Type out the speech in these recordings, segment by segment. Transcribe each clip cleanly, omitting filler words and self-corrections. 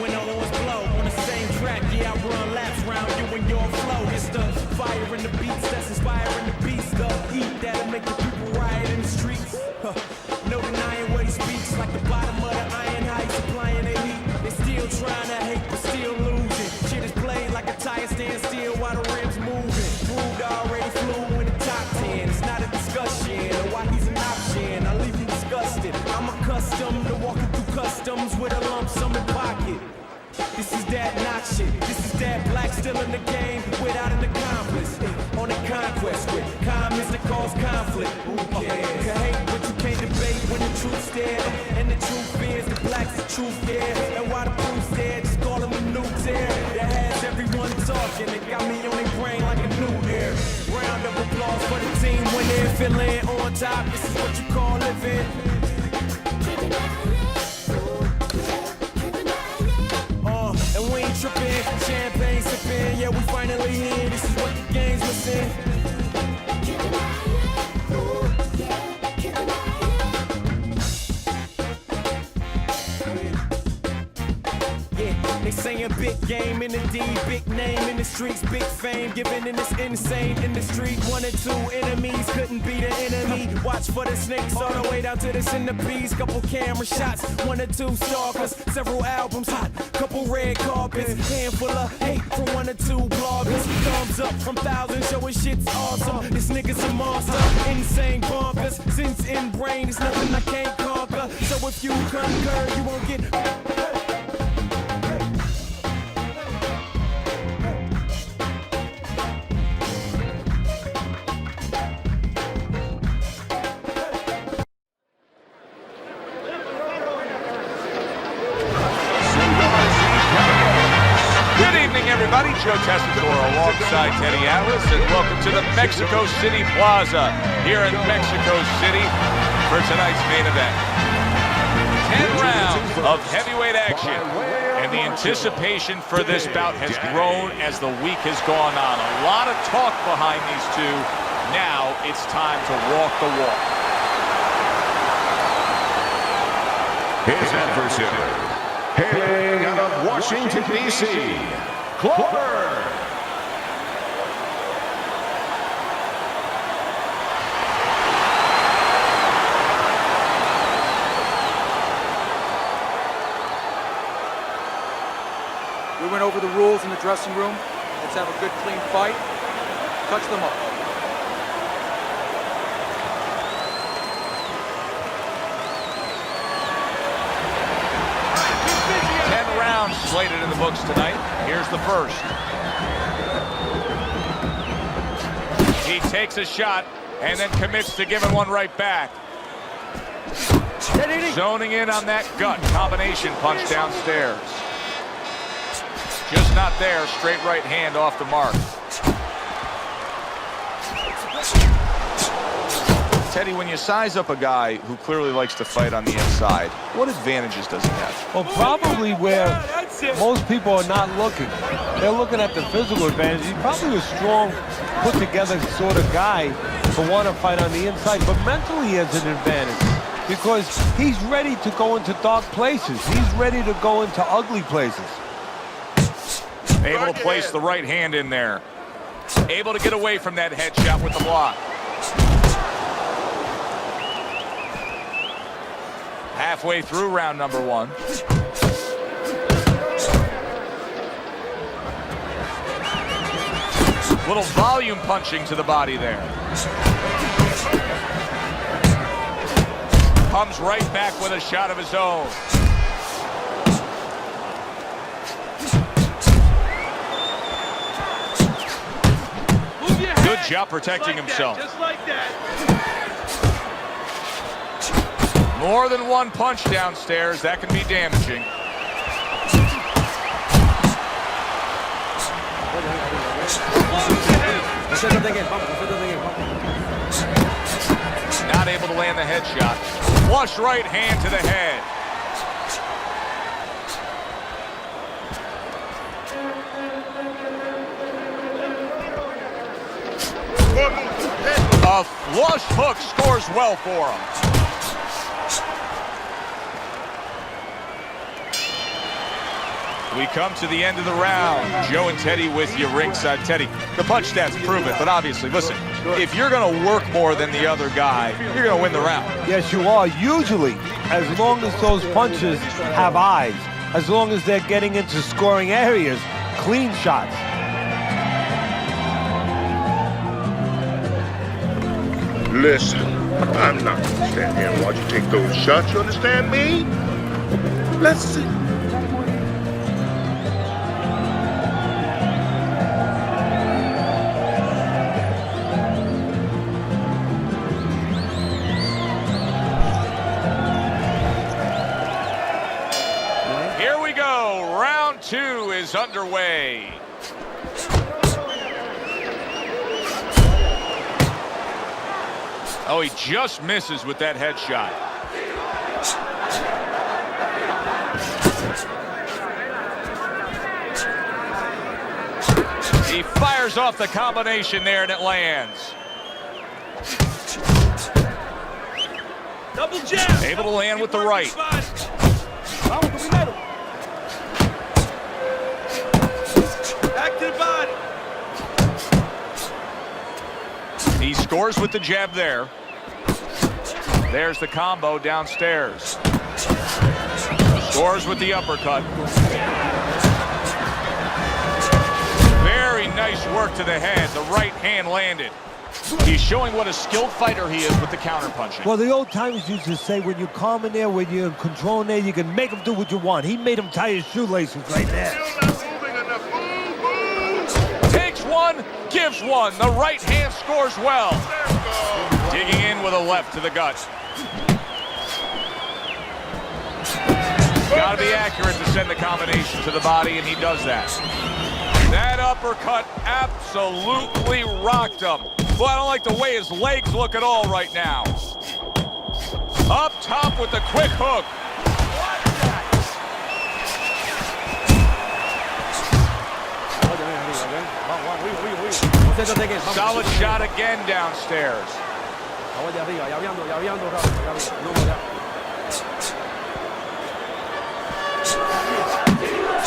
when the horns blow. On the same track, yeah, I run laps round you and your flow. It's the fire in the beats that's inspiring the beast. The heat that'll make the people riot in the streets. No denying what he speaks, like the bottom of the iron, how he's supplying the heat. They still trying to hate, but still losing. Shit is played like a tire stand still while the rims moving. Proved already flew in the top 10. It's not a discussion of why he's an option. I leave you disgusted. I'm accustomed to walking through customs with a lump sum in pocket. This is that not shit. This is that black still in the game without an accomplice. On a conquest with comments that cause conflict. Who cares? You hate but you can't debate when the truth's there. And the truth is the black's the truth there. And why the proof's there, just call them a new tear. That has everyone talking. It got me on their brain like a new air. Round of applause for the team when they're feeling on top. This is what you call living. And we ain't tripping, champagne sipping. Yeah, we finally here. This is what the game's missing. They saying big game in the D, big name in the streets, big fame given in this insane industry. 1 or 2 enemies couldn't be the enemy. Watch for the snakes all the way down to the centipedes. Couple camera shots, 1 or 2 stalkers, several albums hot, couple red carpets, handful of hate from 1 or 2 bloggers. Thumbs up from thousands, showing shit's awesome. This nigga's a monster, insane bonkers. Since in brain, it's nothing I can't conquer. So if you concur, you won't get. Joe Tessitore alongside Teddy Atlas, and welcome to the Mexico City Plaza here in Mexico City for tonight's main event. 10 rounds of heavyweight action, and the anticipation for this bout has grown as the week has gone on. A lot of talk behind these two. Now it's time to walk the walk. His adversary, hailing out of Washington, D.C., Clover. We went over the rules in the dressing room. Let's have a good, clean fight. Touch them up. Slated in the books tonight. Here's the first. He takes a shot and then commits to giving one right back. Zoning in on that gut combination punch downstairs. Just not there. Straight right hand off the mark. Teddy, when you size up a guy who clearly likes to fight on the inside, what advantages does he have? Well, probably where most people are not looking. They're looking at the physical advantage. He's probably a strong, put-together sort of guy to want to fight on the inside, but mentally he has an advantage because he's ready to go into dark places. He's ready to go into ugly places. Able to place the right hand in there. Able to get away from that headshot with the block. Halfway through round number 1. Little volume punching to the body there. Comes right back with a shot of his own. Good job protecting himself. Just like that. More than one punch downstairs, that can be damaging. Not able to land the headshot. Flush right hand to the head. A flush hook scores well for him. We come to the end of the round. Joe and Teddy with you ringside. Teddy, the punch stats prove it, but obviously, listen, if you're going to work more than the other guy, you're going to win the round. Yes, you are. Usually, as long as those punches have eyes, as long as they're getting into scoring areas, clean shots. Listen, I'm not gonna stand here and watch you take those shots, you understand me? Let's see. Here we go. Round 2 is underway. Oh, he just misses with that headshot. He fires off the combination there and it lands. Double jab. Able to land with the right. Back to the body. He scores with the jab there. There's the combo downstairs. Scores with the uppercut. Very nice work to the head. The right hand landed. He's showing what a skilled fighter he is with the counterpunching. Well, the old timers used to say, when you're calm in there, when you're in control in there, you can make him do what you want. He made him tie his shoelaces right there. Takes one, gives one. The right hand scores well. Digging in with a left to the gut. Got to be accurate to send the combination to the body, and he does that. That uppercut absolutely rocked him. Well, I don't like the way his legs look at all right now. Up top with the quick hook. Solid shot again downstairs.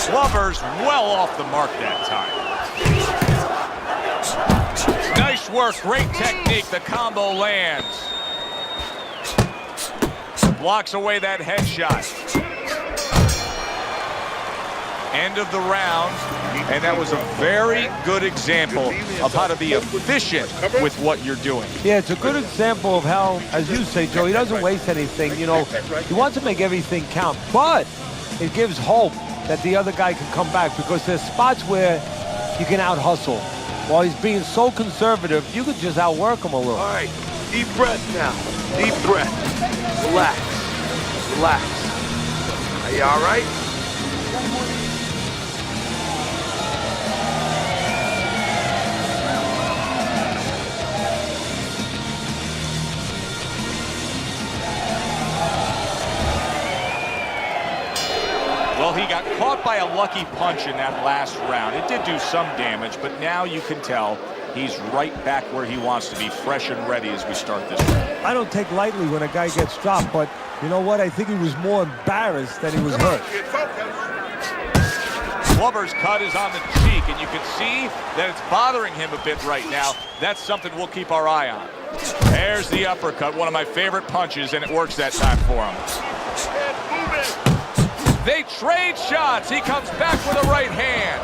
Glover's well off the mark that time. Nice work, great technique. The combo lands. Blocks away that headshot. End of the round, and that was a very good example of how to be efficient with what you're doing. Yeah, it's a good example of how, as you say, Joe, he doesn't waste anything. You know, he wants to make everything count, but it gives hope that the other guy can come back, because there's spots where you can out-hustle. While he's being so conservative, you could just outwork him a little. All right, deep breath now. Deep breath. Relax. Relax. Are you all right? Well, he got caught by a lucky punch in that last round. It did do some damage, but now you can tell he's right back where he wants to be, fresh and ready as we start this round. I don't take lightly when a guy gets dropped, but you know what? I think he was more embarrassed than he was hurt. Glover's cut is on the cheek, and you can see that it's bothering him a bit right now. That's something we'll keep our eye on. There's the uppercut, one of my favorite punches, and it works that time for him. They trade shots. He comes back with a right hand.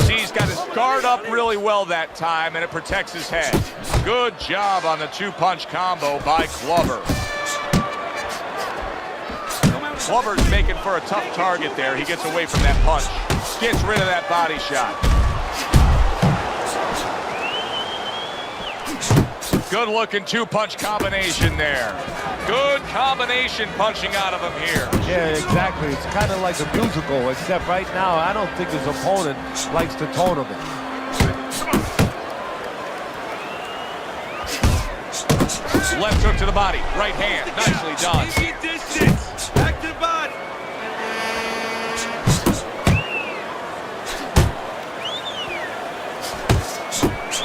See, he's got his guard up really well that time, and it protects his head. Good job on the two-punch combo by Glover. Glover's making for a tough target there. He gets away from that punch. Gets rid of that body shot. Good-looking two-punch combination there. Good combination punching out of him here. Yeah, exactly. It's kind of like a musical, except right now, I don't think his opponent likes the tone of it. Left hook to the body. Right hand. Nicely done. Easy distance. Back to the body.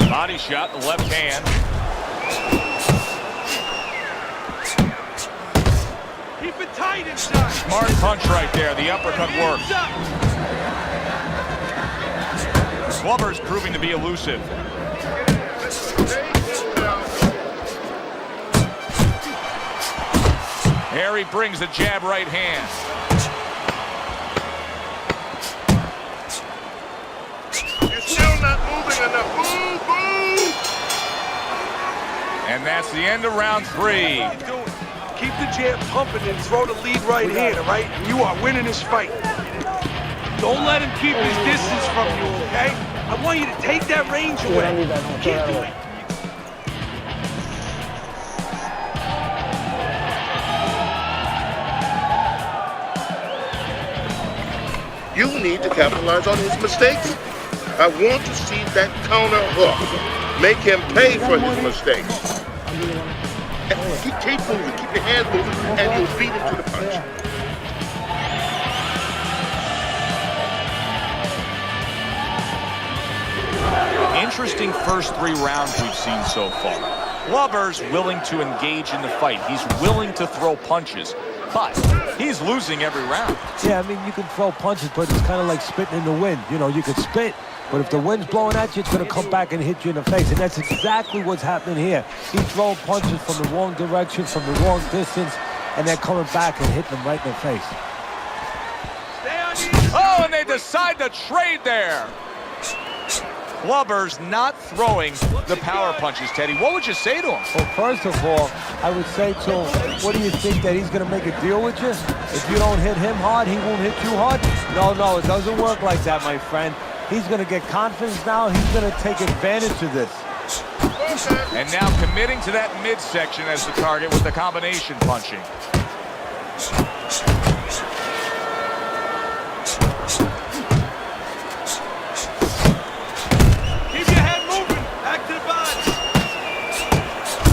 Body shot, the left hand. Keep it tight inside. Smart punch right there. The uppercut works. Glover's proving to be elusive. Harry brings the jab right hand. You're still not moving enough. Move, move! And that's the end of round 3. Keep the jab pumping and throw the lead right hand, all right? You are winning this fight. Don't let him keep his distance from you, okay? I want you to take that range away. Keep doing it. You need to capitalize on his mistakes. I want to see that counter hook. Make him pay for his mistakes. Keep moving, keep your hands moving, and you'll beat him to the punch. Interesting first 3 rounds we've seen so far. Glover's willing to engage in the fight. He's willing to throw punches, but he's losing every round. Yeah, I mean, you can throw punches, but it's kind of like spitting in the wind. You know, you can spit, but if the wind's blowing at you, it's going to come back and hit you in the face. And that's exactly what's happening here. He's throwing punches from the wrong direction, from the wrong distance, and they're coming back and hitting him right in the face. Oh, and they decide to trade there. Glover's not throwing the power punches, Teddy. What would you say to him? Well, first of all, I would say to him, what do you think, that he's going to make a deal with you? If you don't hit him hard, he won't hit you hard? No, it doesn't work like that, my friend. He's going to get confidence now. He's going to take advantage of this. And now committing to that midsection as the target with the combination punching. Keep your head moving. Back to the body.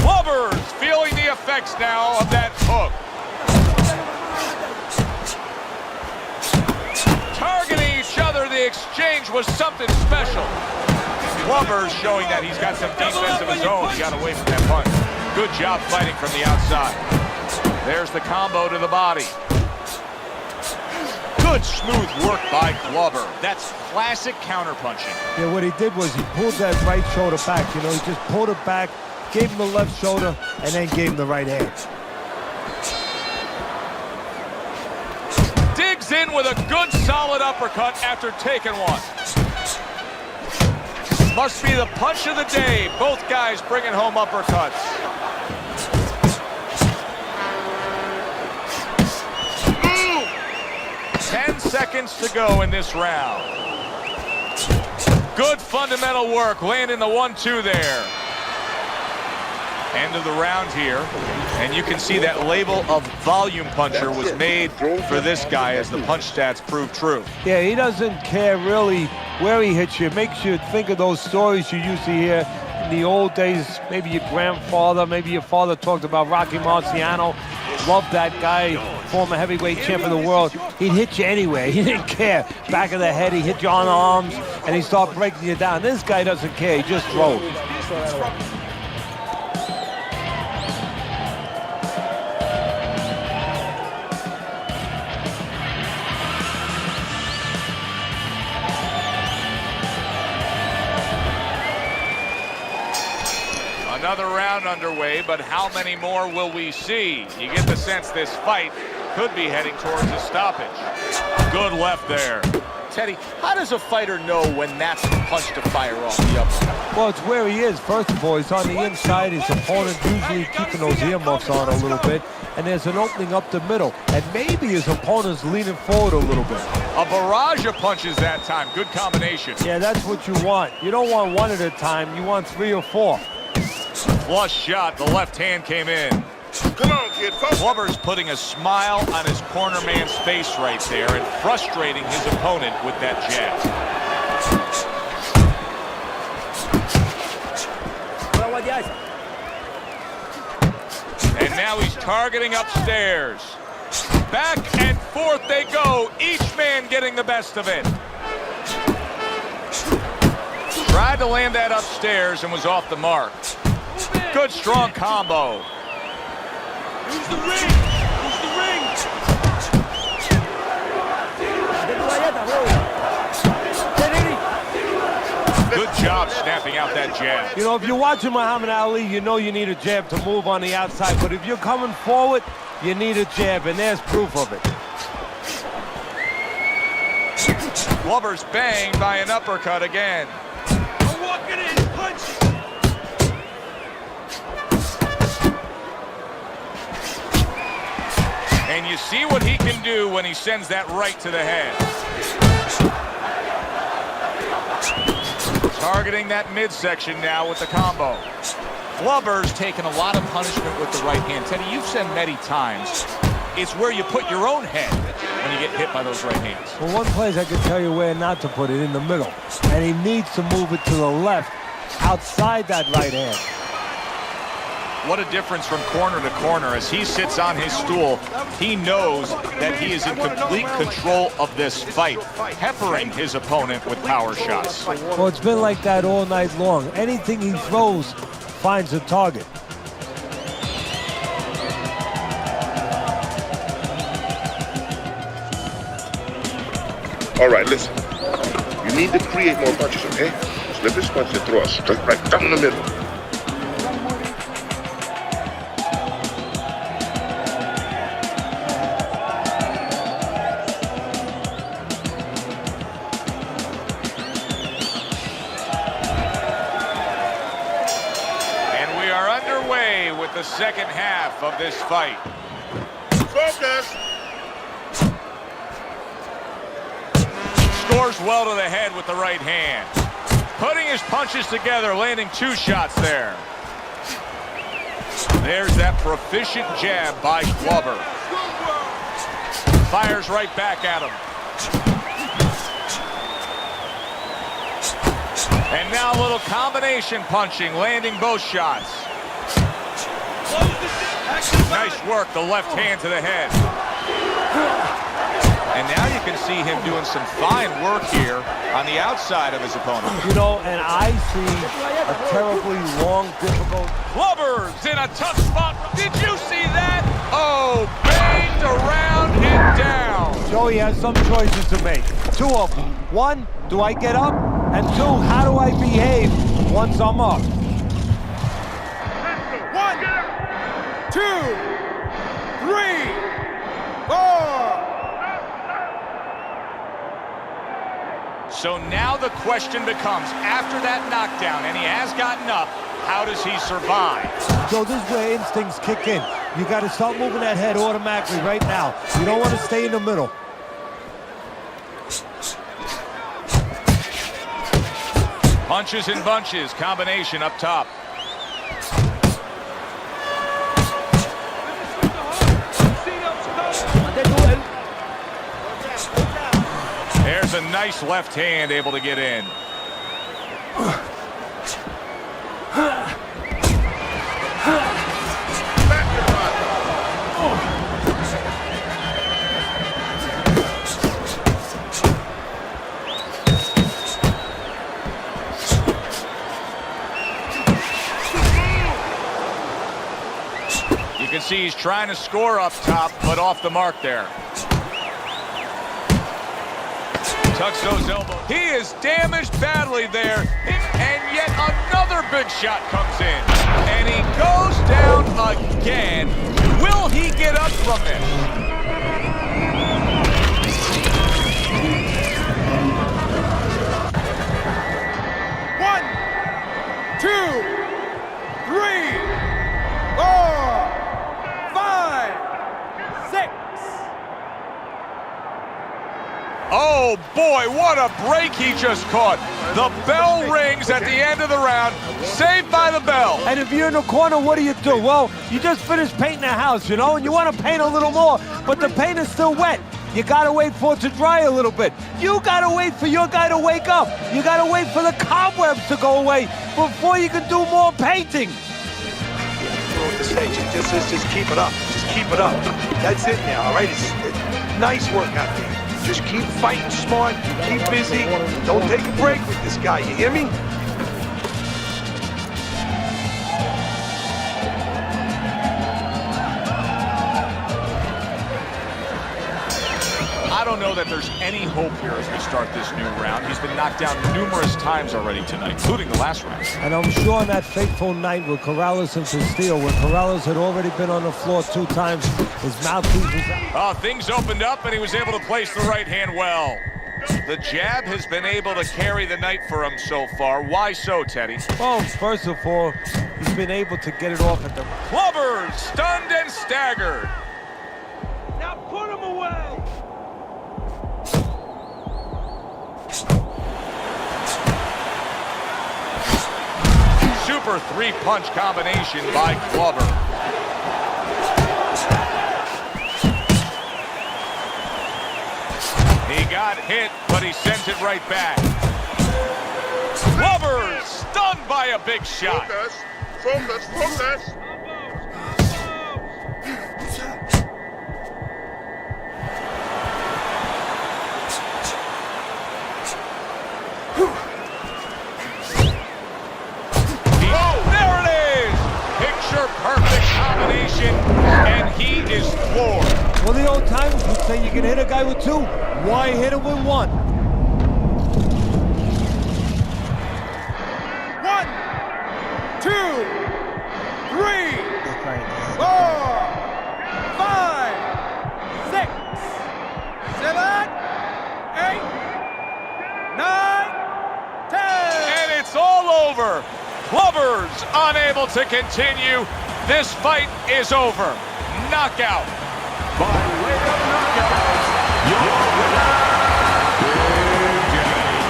Glover's feeling the effects now of that hook. Targeting each other, the exchange was something special. Glover's showing that he's got some defense of his own. He got away from that punch. Good job fighting from the outside. There's the combo to the body. Good smooth work by Glover. That's classic counterpunching. Yeah, what he did was he pulled that right shoulder back. You know, he just pulled it back, gave him the left shoulder, and then gave him the right hand. Digs in with a good solid uppercut after taking one. Must be the punch of the day. Both guys bringing home uppercuts. Move! 10 seconds to go in this round. Good fundamental work, landing the 1-2 there. End of the round here, and you can see that label of volume puncher was made for this guy as the punch stats prove true. Yeah, he doesn't care really where he hits you. It makes you think of those stories you used to hear in the old days. Maybe your grandfather, maybe your father talked about Rocky Marciano. Loved that guy, former heavyweight champion of the world. He'd hit you anywhere. He didn't care. Back of the head, he hit you on the arms, and he started breaking you down. This guy doesn't care. He just throws. Another round underway, but how many more will we see? You get the sense this fight could be heading towards a stoppage. Good left there. Teddy, how does a fighter know when that's the punch to fire off the uppercut? Well, it's where he is. First of all, he's on the inside. His opponent usually keeping those earmuffs on a little bit. And there's an opening up the middle. And maybe his opponent's leaning forward a little bit. A barrage of punches that time. Good combination. Yeah, that's what you want. You don't want one at a time. You want 3 or 4. Flush shot. The left hand came in. Come on, kid. Focus. Glover's putting a smile on his corner man's face right there and frustrating his opponent with that jab. And now he's targeting upstairs. Back and forth they go, each man getting the best of it. Tried to land that upstairs and was off the mark. Good, strong combo. Use the ring. Use the ring. Good job snapping out that jab. You know, if you're watching Muhammad Ali, you know you need a jab to move on the outside. But if you're coming forward, you need a jab, and there's proof of it. Glover's banged by an uppercut again. I'm walking in. Punch. And you see what he can do when he sends that right to the head. Targeting that midsection now with the combo. Glover's taken a lot of punishment with the right hand. Teddy, you've said many times, it's where you put your own head when you get hit by those right hands. Well, one place I can tell you where not to put it, in the middle. And he needs to move it to the left, outside that right hand. What a difference from corner to corner. As he sits on his stool, he knows that he is in complete control of this fight, peppering his opponent with power shots. Well, it's been like that all night long. Anything he throws finds a target. All right, listen. You need to create more punches, okay? Slip this punch and throw it straight right down the middle. And we are underway with the second half of this fight. Focus! Scores well to the head with the right hand. Putting his punches together, landing 2 shots there. There's that proficient jab by Glover. Fires right back at him. And now a little combination punching, landing both shots. Nice work, the left hand to the head. And now you can see him doing some fine work here on the outside of his opponent. You know, and I see a terribly long, difficult... Glover's in a tough spot. Did you see that? Oh, banged around and down. Joey has some choices to make. 2 of them. 1, do I get up? And 2, how do I behave once I'm up? 1, 2, 3, 4. So now the question becomes, after that knockdown, and he has gotten up, how does he survive? So this is where instincts kick in. You got to start moving that head automatically right now. You don't want to stay in the middle. Punches and bunches, combination up top. There's a nice left hand able to get in. You can see he's trying to score up top, but off the mark there. Tucks those elbows. He is damaged badly there, and yet another big shot comes in. And he goes down again. Will he get up from this? One, 2, 3, 4, 5, 6. Oh boy, what a break he just caught. The bell rings at the end of the round. Saved by the bell. And if you're in the corner, what do? Well, you just finished painting a house, you know, and you want to paint a little more, but the paint is still wet. You got to wait for it to dry a little bit. You got to wait for your guy to wake up. You got to wait for the cobwebs to go away before you can do more painting. At this stage, just keep it up. Just keep it up. That's it now, all right? It's nice work out there. Just keep fighting smart, keep busy. Don't take a break with this guy, you hear me? know that there's any hope here as we start this new round. He's been knocked down numerous times already tonight, including the last round. And I'm sure on that fateful night with Corrales and Castillo, when Corrales had already been on the floor 2 times, his mouthpiece was out. Things opened up, and he was able to place the right hand well. The jab has been able to carry the night for him so far. Why so, Teddy? Well, first of all, he's been able to get it off at the... Clubbers, stunned and staggered. Now put him away! Super 3-punch combination by Clubber. He got hit, but he sent it right back. Clubber stunned by a big shot. Focus, focus. There it is! Picture-perfect combination, and he is floored. Well, the old timers would say you can hit a guy with 2. Why hit him with 1? 1, 2, 3, 4, 5, 6, 7, 8, 9, 10. And it's all over. Clubbers unable to continue. This fight is over. Knockout. By way of knockout, your winner, Big Daddy.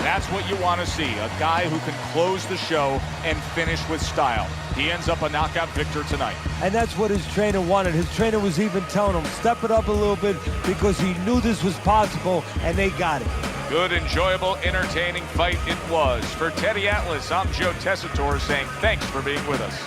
That's what you want to see, a guy who can close the show and finish with style. He ends up a knockout victor tonight. And that's what his trainer wanted. His trainer was even telling him, step it up a little bit, because he knew this was possible, and they got it. Good, enjoyable, entertaining fight it was. For Teddy Atlas, I'm Joe Tessitore saying thanks for being with us.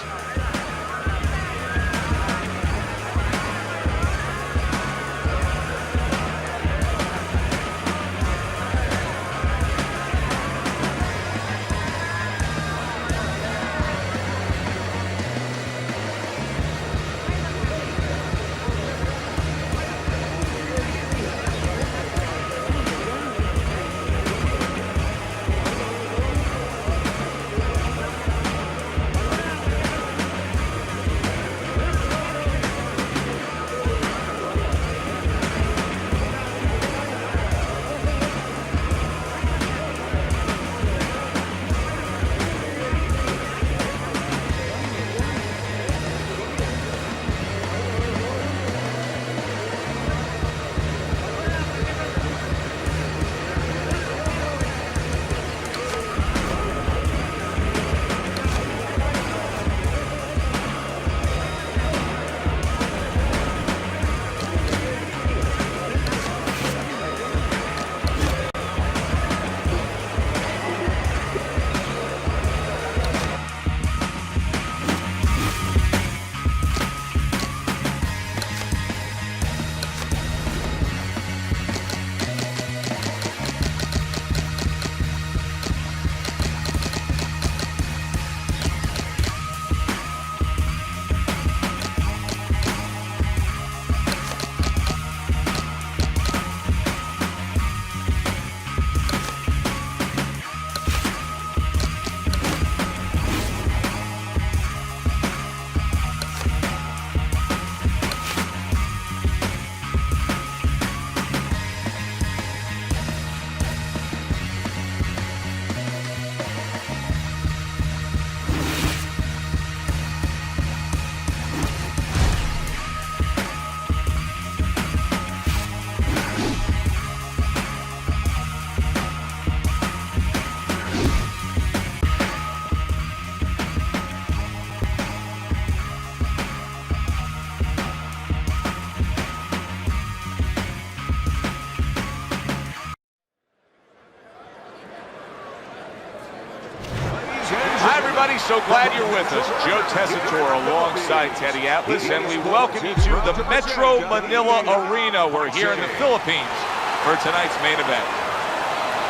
Hi, everybody. So glad you're with us. Joe Tessitore alongside Teddy Atlas, and we welcome you to the Metro Manila Arena. We're here in the Philippines for tonight's main event.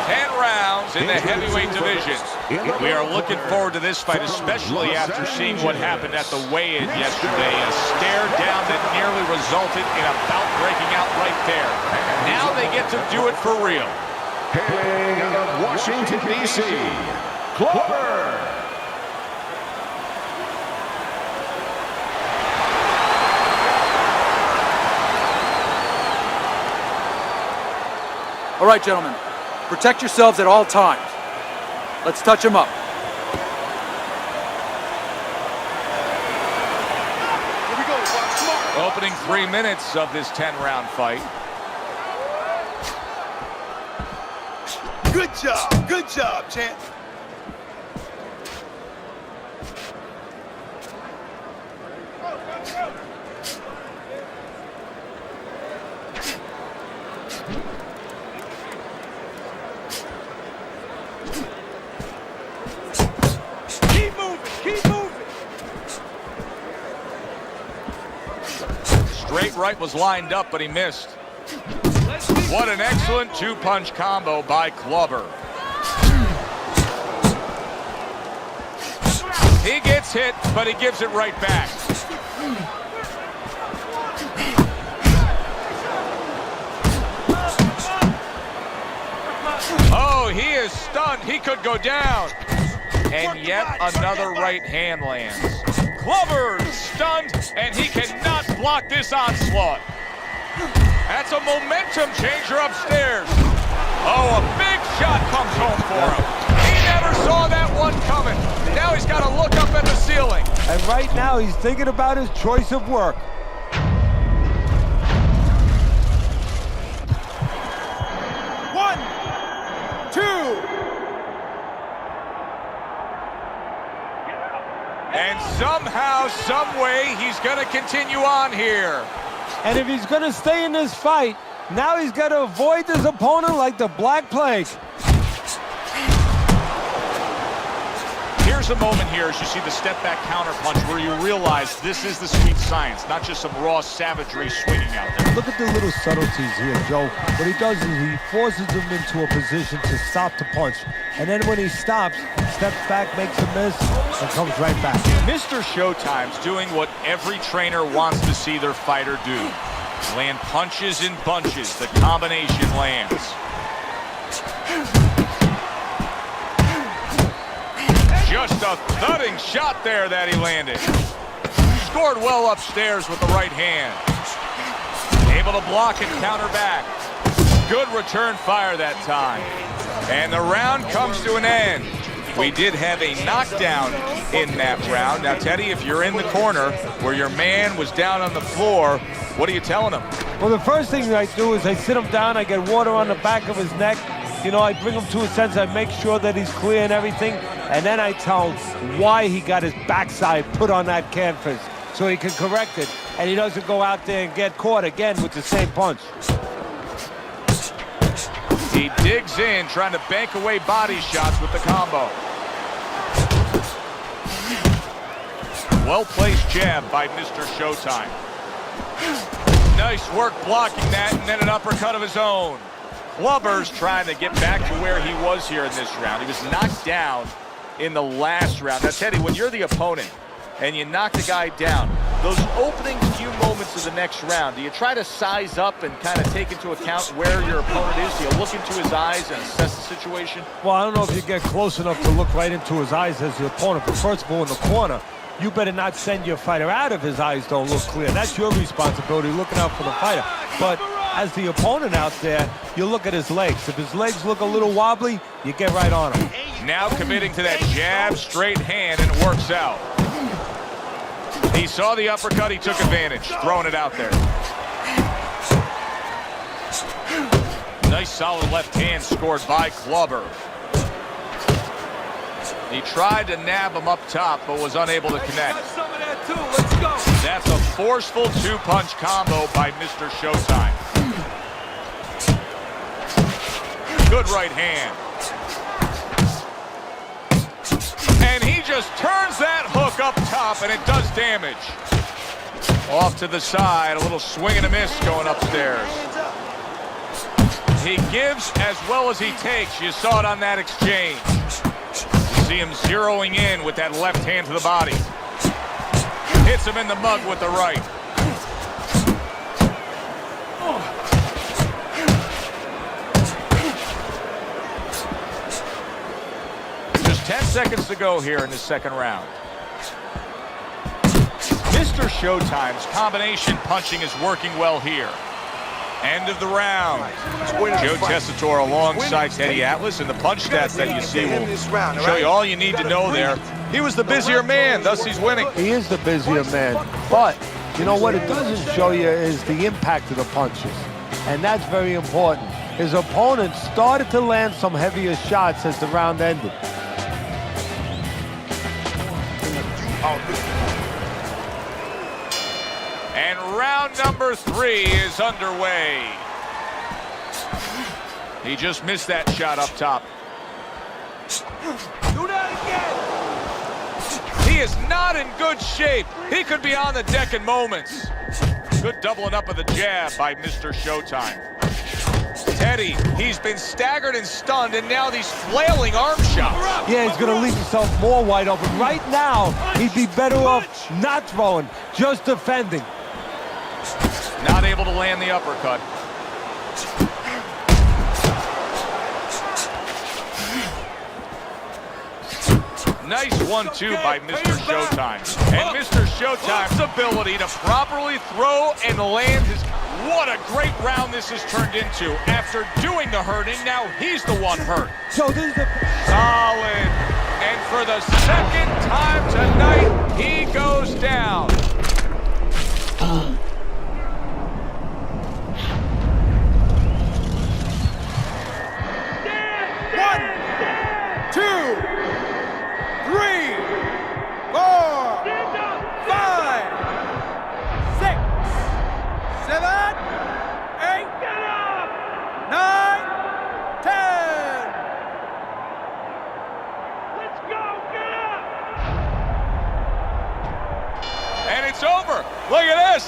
10 rounds in the heavyweight division. We are looking forward to this fight, especially after seeing what happened at the weigh-in yesterday. A stare down that nearly resulted in a bout breaking out right there. Now they get to do it for real. Hailing out of Washington, D.C., Glover. All right, gentlemen, protect yourselves at all times. Let's touch him up. Here we go, Bob. Smart. Opening 3 minutes of this 10-round fight. Good job, champ. Keep moving. Straight right was lined up, but he missed. What an excellent two-punch combo by Glover. He gets hit, but he gives it right back. Oh, he is stunned. He could go down. And yet another right hand lands. Glover stunned, and he cannot block this onslaught. That's a momentum changer upstairs. Oh, a big shot comes home for him. He never saw that one coming. Now he's got to look up at the ceiling. And right now he's thinking about his choice of work. One, two. And somehow, some way, he's going to continue on here. And if he's going to stay in this fight, now he's got to avoid his opponent like the Black Plague. Here's a moment here as you see the step-back counterpunch where you realize this is the sweet science, not just some raw savagery swinging out there. Look at the little subtleties here, Joe. What he does is he forces him into a position to stop the punch. And then when he stops, steps back, makes a miss, and comes right back. Mr. Showtime's doing what every trainer wants to see their fighter do. Land punches in bunches. The combination lands. Just a thudding shot there that he landed. Scored well upstairs with the right hand. Able to block and counter back. Good return fire that time. And the round comes to an end. We did have a knockdown in that round. Now, Teddy, if you're in the corner where your man was down on the floor, what are you telling him? Well, the first thing I do is I sit him down, I get water on the back of his neck. You know, I bring him to a sense, I make sure that he's clear and everything, and then I tell him why he got his backside put on that canvas so he can correct it, and he doesn't go out there and get caught again with the same punch. He digs in, trying to bank away body shots with the combo. Well-placed jab by Mr. Showtime. Nice work blocking that, and then an uppercut of his own. Glover's trying to get back to where he was here in this round. He was knocked down in the last round. Now, Teddy, when you're the opponent and you knock the guy down, those opening few moments of the next round, do you try to size up and kind of take into account where your opponent is? Do you look into his eyes and assess the situation? Well, I don't know if you get close enough to look right into his eyes as the opponent, but first of all, in the corner, you better not send your fighter out if his eyes don't look clear. That's your responsibility, looking out for the fighter. But as the opponent out there, you look at his legs. If his legs look a little wobbly, you get right on him. Now committing to that jab, straight hand, and it works out. He saw the uppercut, he took advantage, throwing it out there. Nice solid left hand scored by Glover. He tried to nab him up top, but was unable to connect. That's a forceful two-punch combo by Mr. Showtime. Good right hand. And he just turns that hook up top, and it does damage. Off to the side, a little swing and a miss going upstairs. He gives as well as he takes. You saw it on that exchange. You see him zeroing in with that left hand to the body. Hits him in the mug with the right. Just 10 seconds to go here in the second round. Mr. Showtime's combination punching is working well here. End of the round. Joe Tessitore alongside Teddy Atlas, and the punch stats that you see will show you all you need to know there. He was the busier man, thus he's winning. He is the busier man, but you know what it doesn't show you is the impact of the punches, and that's very important. His opponent started to land some heavier shots as the round ended. And round number 3 is underway. He just missed that shot up top. Do that again. He is not in good shape. He could be on the deck in moments. Good doubling up of the jab by Mr. Showtime. Teddy, he's been staggered and stunned, and now these flailing arm shots. Yeah, he's going to leave himself more wide open. Right now, he'd be better off not throwing, just defending. Not able to land the uppercut. Nice 1-2 by Mr. Showtime. And Mr. Showtime's ability to properly throw and land his... What a great round this has turned into. After doing the hurting, now he's the one hurt. So this is the... Solid. And for the second time tonight, he goes down. 1, 2, 3, 4, 5, 6, 7, 8, 9, 10. Let's go, get up. And it's over. Look at this.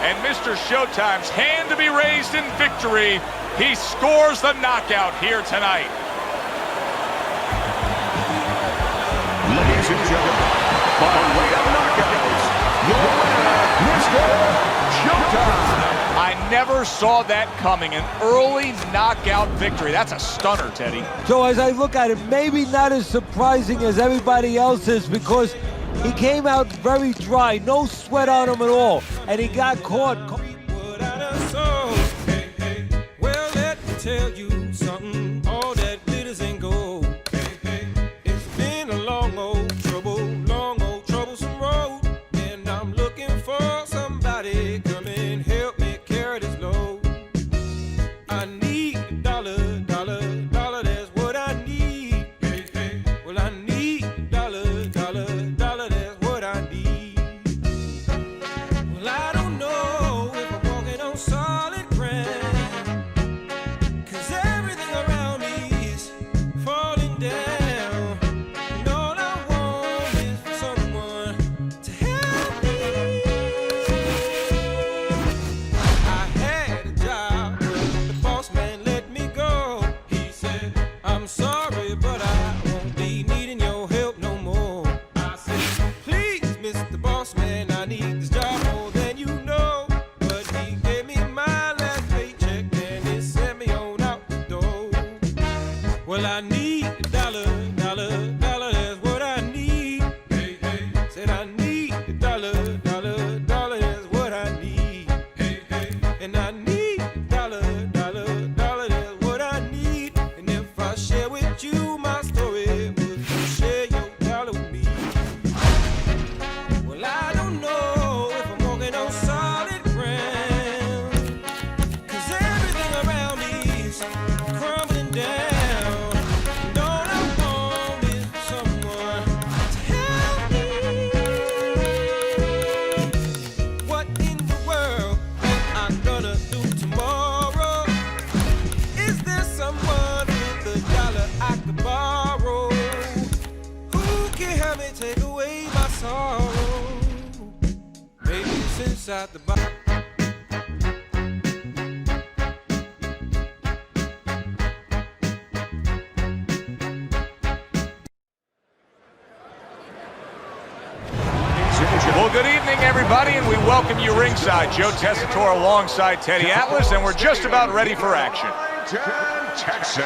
And Mr. Showtime's hand to be raised in victory. He scores the knockout here tonight. Ladies and gentlemen, by way of knockouts, your winner, Mr. Showtime. I never saw that coming. An early knockout victory. That's a stunner, Teddy. So as I look at it, maybe not as surprising as everybody else is, because he came out very dry, no sweat on him at all, and he got caught. Well, let me tell you something, all that glitters ain't gold. It's been a long old troublesome road, and I'm looking for somebody come and help me carry this load. I need a dollar, that's what I need. Well, I need a dollar, that's what I need. Well, I don't know if I'm walking on solid ground, 'cause everything around me is falling down. And all I want is for someone to help me. I had a job, but the boss man let me go. He said, I'm sorry, but I won't be needing your help no more. I said, please, Mr. Boss Man, I need this job more than you know. But he gave me my last paycheck and he sent me on out the door. Well, I need a dollar, that's what I need. Said I need a dollar, that's what I need. And I need a dollar, that's what I need. And if I share with you my story, would you share your dollar with me? Well, I don't know if I'm walking on solid ground, 'cause everything around me is crumbling down. And all I want is someone to help me. What in the world am I gonna do tomorrow? Is there someone with a dollar I could borrow? Who can help me take away my sorrow? Maybe it's inside the box. Good evening, everybody, and we welcome you ringside. Joe Tessitore alongside Teddy Atlas, and we're just about ready for action. Texas.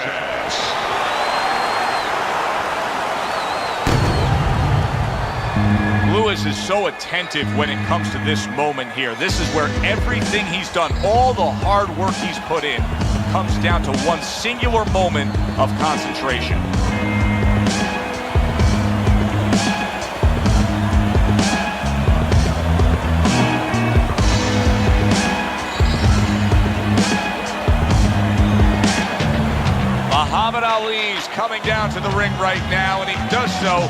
Lewis is so attentive when it comes to this moment here. This is where everything he's done, all the hard work he's put in, comes down to one singular moment of concentration. Muhammad Ali's coming down to the ring right now, and he does so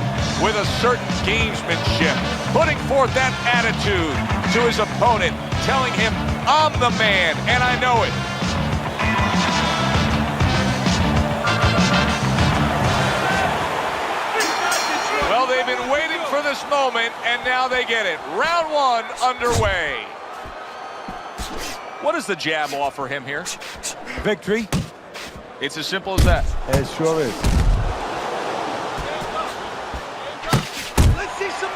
with a certain gamesmanship, putting forth that attitude to his opponent, telling him, I'm the man, and I know it. Well, they've been waiting for this moment, and now they get it. Round one underway. What does the jab offer him here? Victory. It's as simple as that. It sure is.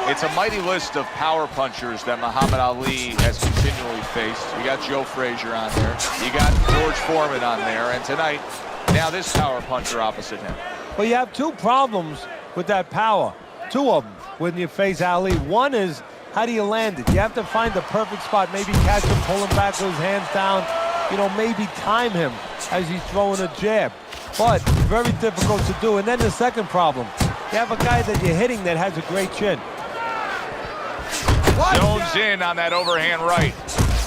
It's a mighty list of power punchers that Muhammad Ali has continually faced. You got Joe Frazier on there. You got George Foreman on there. And tonight, now this power puncher opposite him. Well, you have two problems with that power. Two of them when you face Ali. One is, how do you land it? You have to find the perfect spot. Maybe catch him, pull him back with his hands down. You know, maybe time him as he's throwing a jab. But very difficult to do. And then the second problem, you have a guy that you're hitting that has a great chin. Zones in on that overhand right.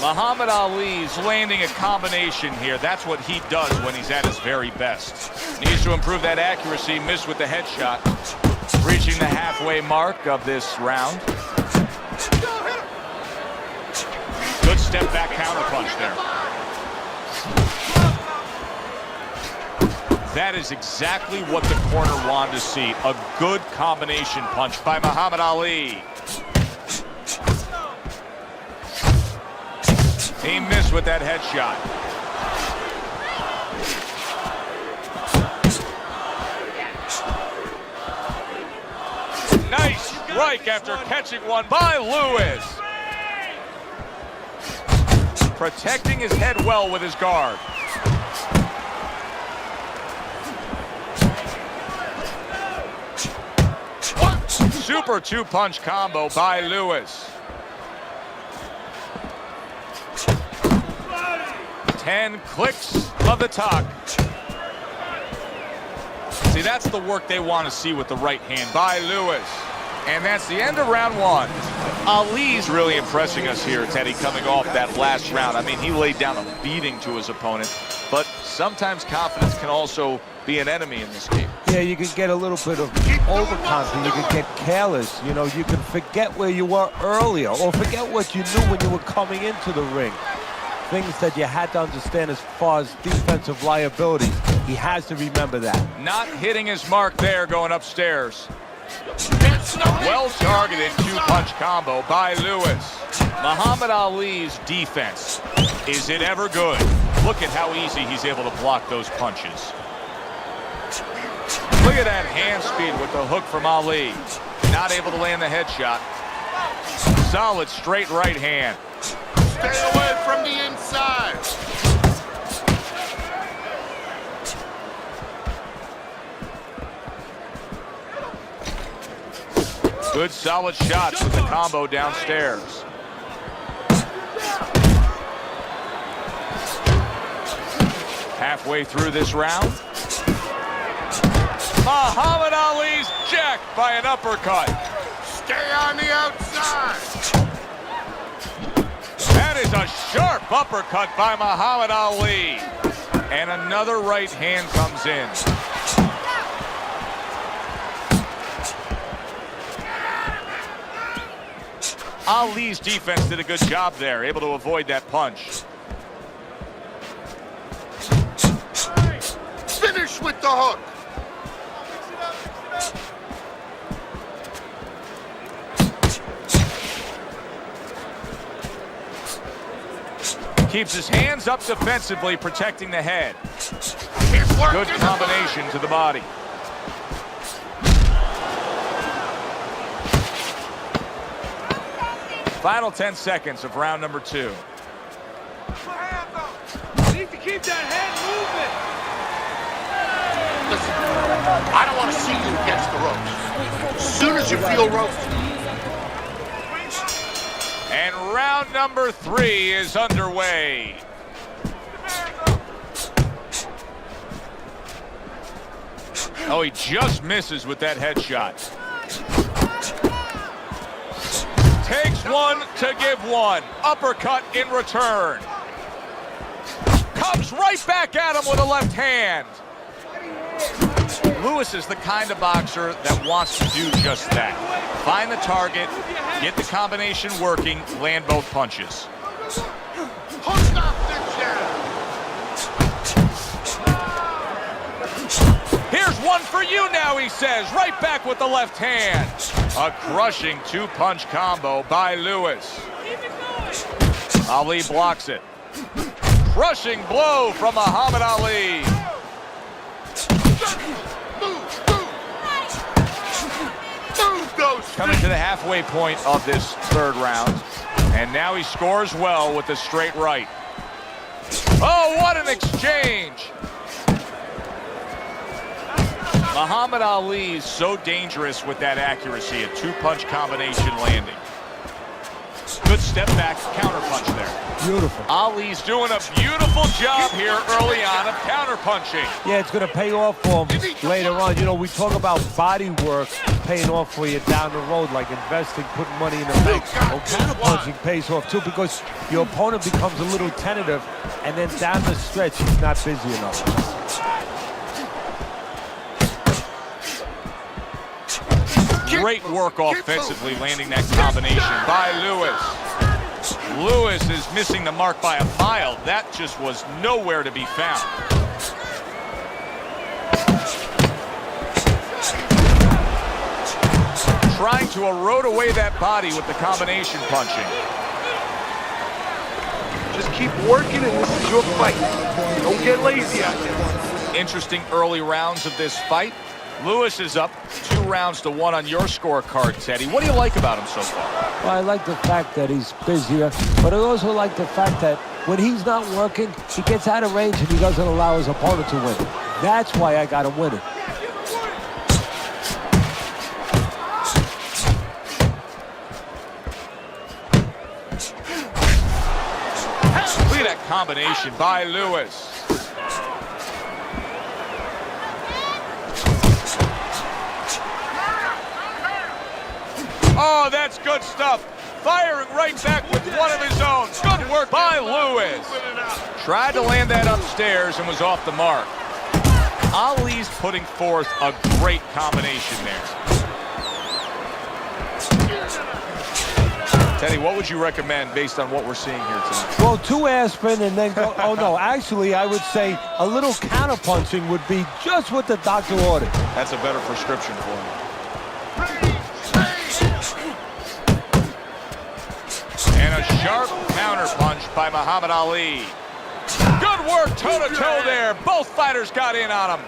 Muhammad Ali's landing a combination here. That's what he does when he's at his very best. Needs to improve that accuracy. Missed with the headshot. Reaching the halfway mark of this round. Good step back counter punch there. That is exactly what the corner wanted to see. A good combination punch by Muhammad Ali. He missed with that headshot. Nice strike after catching one by Lewis. Protecting his head well with his guard. Super two-punch combo by Lewis. 10 clicks of the talk. See, that's the work they want to see with the right hand by Lewis. And that's the end of round one. Ali's really impressing us here, Teddy, coming off that last round. I mean, he laid down a beating to his opponent, but sometimes confidence can also be an enemy in this game. Yeah, you can get a little bit of overconfident. You can get careless. You know, you can forget where you were earlier or forget what you knew when you were coming into the ring. Things that you had to understand as far as defensive liabilities. He has to remember that. Not hitting his mark there going upstairs. Well targeted two-punch combo by Lewis. Muhammad Ali's defense, is it ever good? Look at how easy he's able to block those punches. Look at that hand speed with the hook from Ali. Not able to land the headshot. Solid straight right hand. Stay away from the inside. Good solid shots with the combo downstairs. Halfway through this round. Muhammad Ali's jacked by an uppercut. Stay on the outside. That is a sharp uppercut by Muhammad Ali. And another right hand comes in. Ali's defense did a good job there, able to avoid that punch. Finish with the hook. Keeps his hands up defensively, protecting the head. Good combination to the body. Final 10 seconds of round number 2. You need to keep that head moving. Listen, I don't want to see you against the ropes. As soon as you feel roasted. And round number 3 is underway. Oh, he just misses with that headshot. Takes one to give one. Uppercut in return. Comes right back at him with a left hand. Lewis is the kind of boxer that wants to do just that. Find the target, get the combination working, land both punches. Hook up the jab. Here's one for you now, he says, right back with the left hand. A crushing 2-punch combo by Lewis. Ali blocks it. Crushing blow from Muhammad Ali. Coming to the halfway point of this third round. And now he scores well with the straight right. Oh, what an exchange! Muhammad Ali is so dangerous with that accuracy, a 2-punch combination landing. Good step back, counter punch there. Beautiful. Ali's doing a beautiful job here early on of counter punching. Yeah, it's going to pay off for him later on. You know, we talk about body work paying off for you down the road, like investing, putting money in the bank. Well, counter punching pays off too, because your opponent becomes a little tentative, and then down the stretch, he's not busy enough. Great work offensively, landing that combination by Lewis. Lewis is missing the mark by a mile. That just was nowhere to be found. Trying to erode away that body with the combination punching. Just keep working, and this is your fight. Don't get lazy out there. Interesting early rounds of this fight. Lewis is up 2-1 on your scorecard, Teddy. What do you like about him so far? Well, I like the fact that he's busier, but I also like the fact that when he's not working, he gets out of range and he doesn't allow his opponent to win. That's why I got him winning. Look at that combination by Lewis. Oh, that's good stuff. Firing right back with one of his own. Good work by Lewis. Tried to land that upstairs and was off the mark. Ali's putting forth a great combination there. Teddy, what would you recommend based on what we're seeing here tonight? Well, 2 aspirin and then go, oh no, actually I would say a little counter punching would be just what the doctor ordered. That's a better prescription for him. And a sharp counter punch by Muhammad Ali. Good work toe-to-toe there. Both fighters got in on him.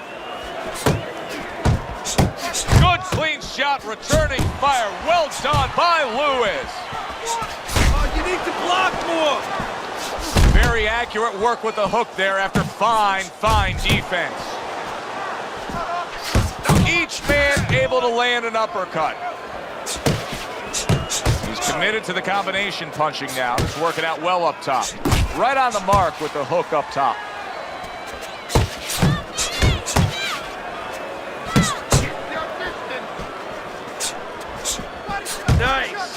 Good clean shot, returning fire. Well done by Lewis. Oh, you need to block more. Very accurate work with the hook there after fine defense. Each man able to land an uppercut. He's committed to the combination punching now. He's working out well up top. Right on the mark with the hook up top. Nice.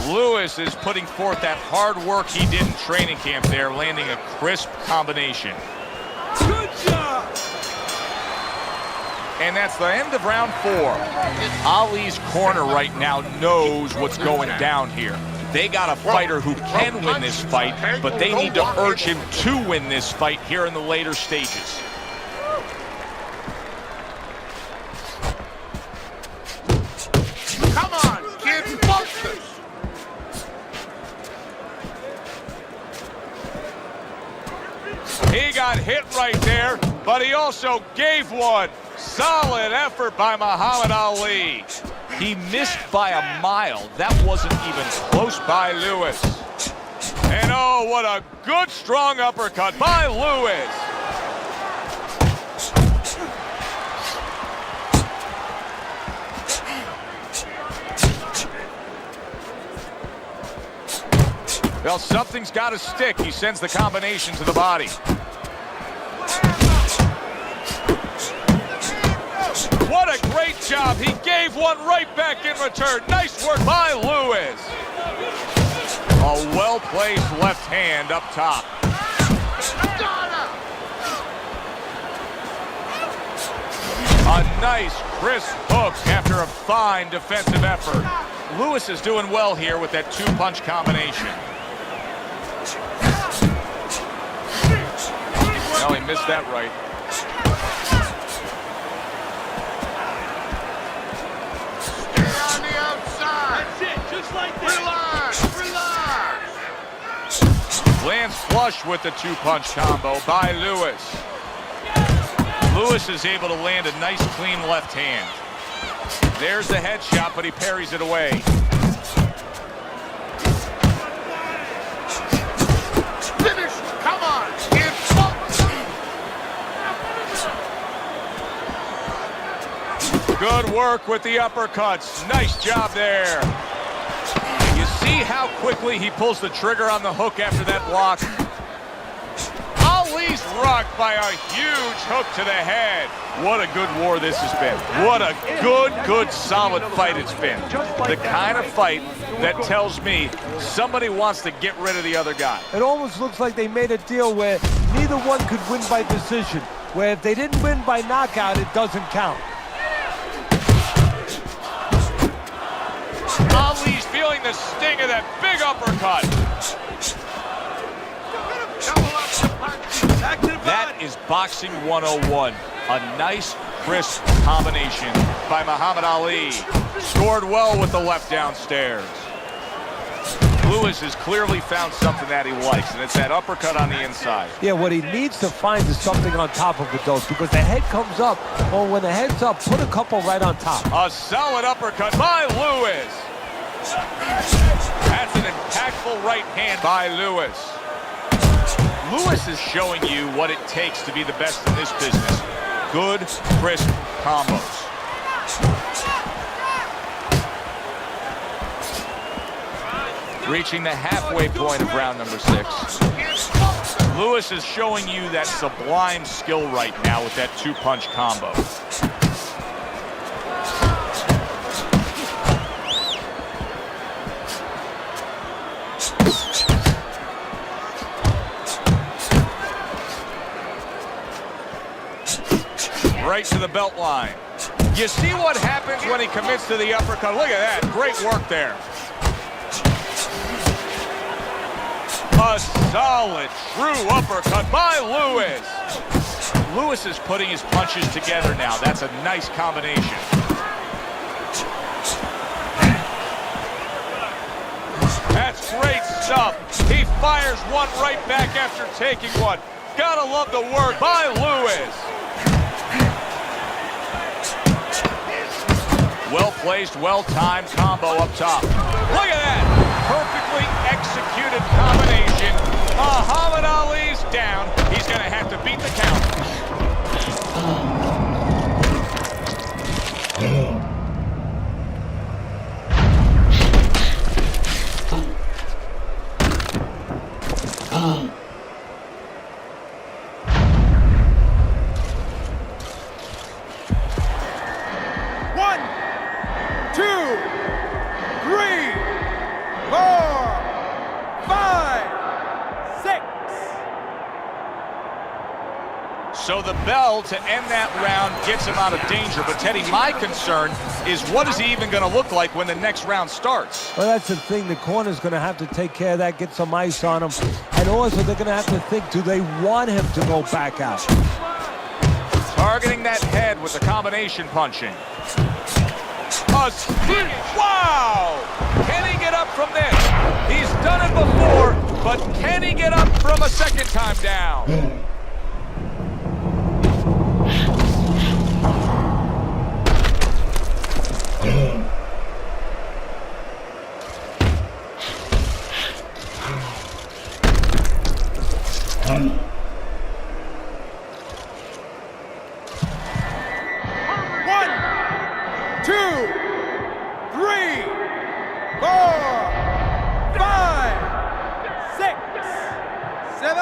Lewis is putting forth that hard work he did in training camp there, landing a crisp combination. Good job. And that's the end of round 4. Ali's corner right now knows what's going down here. They got a fighter who can win this fight, but they need to urge him to win this fight here in the later stages. Come on, kid, focus. He got hit right there, but he also gave one. Solid effort by Muhammad Ali. He missed by a mile. That wasn't even close by Lewis. And oh, what a good strong uppercut by Lewis. Well, something's got to stick. He sends the combination to the body. What a great job. He gave one right back in return. Nice work by Lewis. A well-placed left hand up top. A nice, crisp hook after a fine defensive effort. Lewis is doing well here with that two-punch combination. No, he missed that right. Stay on the outside. That's it, just like that. Relax. Lands flush with the two-punch combo by Lewis. Lewis is able to land a nice, clean left hand. There's the headshot, but he parries it away. Finish. Come on. Good work with the uppercuts. Nice job there. You see how quickly he pulls the trigger on the hook after that block? Ali's rocked by a huge hook to the head. What a good war this has been. What a good, solid fight it's been. The kind of fight that tells me somebody wants to get rid of the other guy. It almost looks like they made a deal where neither one could win by decision, where if they didn't win by knockout, it doesn't count. Ali's feeling the sting of that big uppercut. That is Boxing 101. A nice, crisp combination by Muhammad Ali. Scored well with the left downstairs. Lewis has clearly found something that he likes, and it's that uppercut on the inside. Yeah, what he needs to find is something on top of it, though, because the head comes up. Well, when the head's up, put a couple right on top. A solid uppercut by Lewis. That's an impactful right hand by Lewis. Lewis is showing you what it takes to be the best in this business. Good, crisp combos. Reaching the halfway point of round number 6. Lewis is showing you that sublime skill right now with that two-punch combo. Right to the belt line. You see what happens when he commits to the uppercut. Look at that. Great work there. A solid, true uppercut by Lewis. Lewis is putting his punches together now. That's a nice combination. That's great stuff. He fires one right back after taking one. Gotta love the work by Lewis. Well-placed, well-timed combo up top. Look at that! Perfectly executed combination. Muhammad Ali's down. He's going to have to beat the count. 1, 2, 3, 4, 5, 6. So the bell to end that round gets him out of danger. But Teddy, my concern is what is he even going to look like when the next round starts? Well, that's the thing. The corner's going to have to take care of that, get some ice on him. And also, they're going to have to think, do they want him to go back out? Targeting that head with the combination punching. Wow! Can he get up from this? He's done it before, but can he get up from a second time down? One, two, three, 4, 5, 6, 7.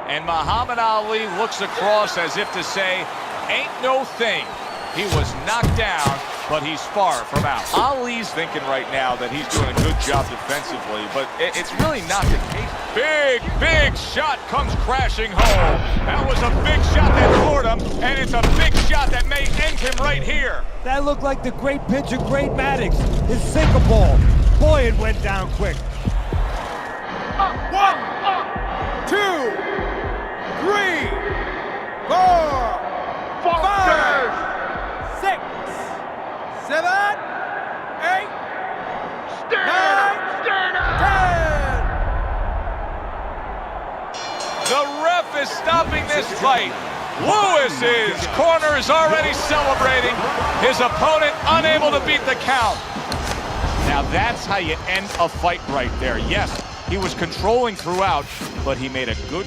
And Muhammad Ali looks across as if to say, ain't no thing. He was knocked down, but he's far from out. Ali's thinking right now that he's doing a good job defensively, but it's really not the case. Big shot comes crashing home. That was a big shot that floored him, and it's a big shot that may end him right here. That looked like the great pitcher, Great Maddox. His sinker ball. Boy, it went down quick. 1, 2, 3, 4, 5, 6, 7, 8, 9, 10. The ref is stopping this fight. Lewis's corner is already celebrating. His opponent unable to beat the count. Now that's how you end a fight right there. Yes, he was controlling throughout, but he made a good...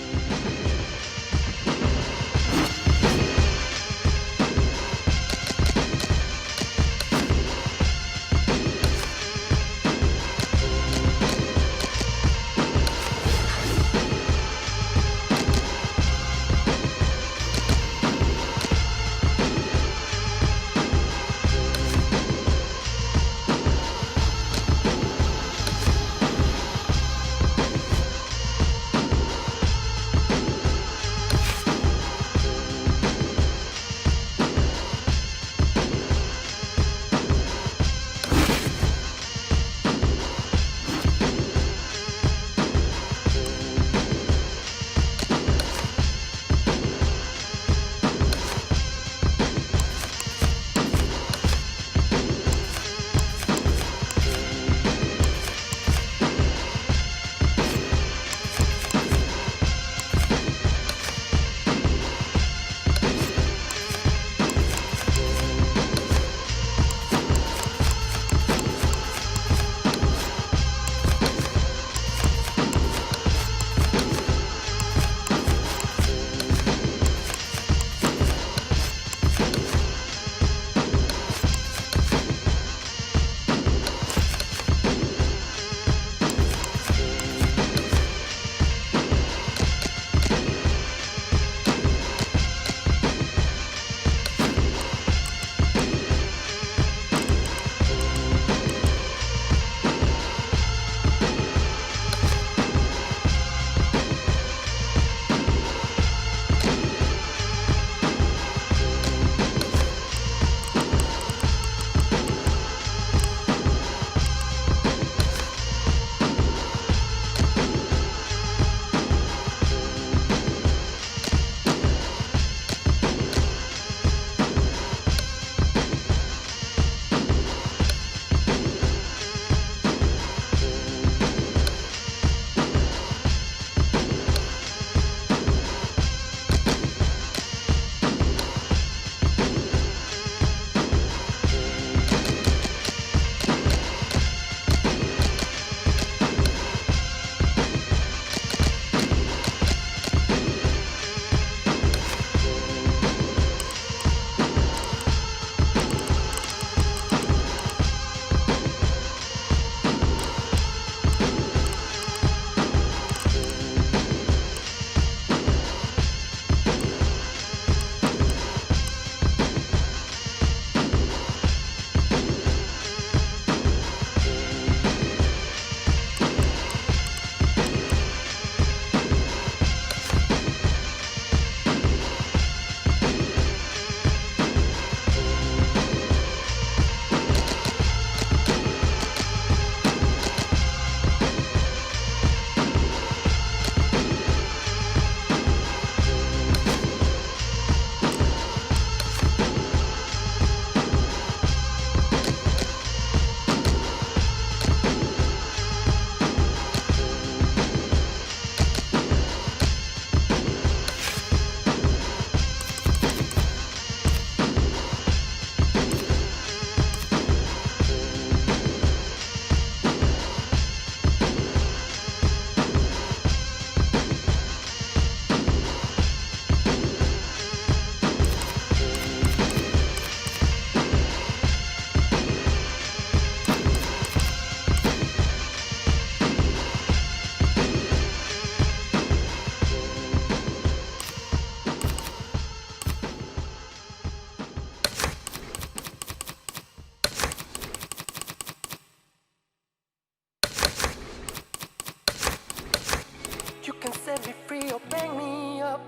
free or bang me up.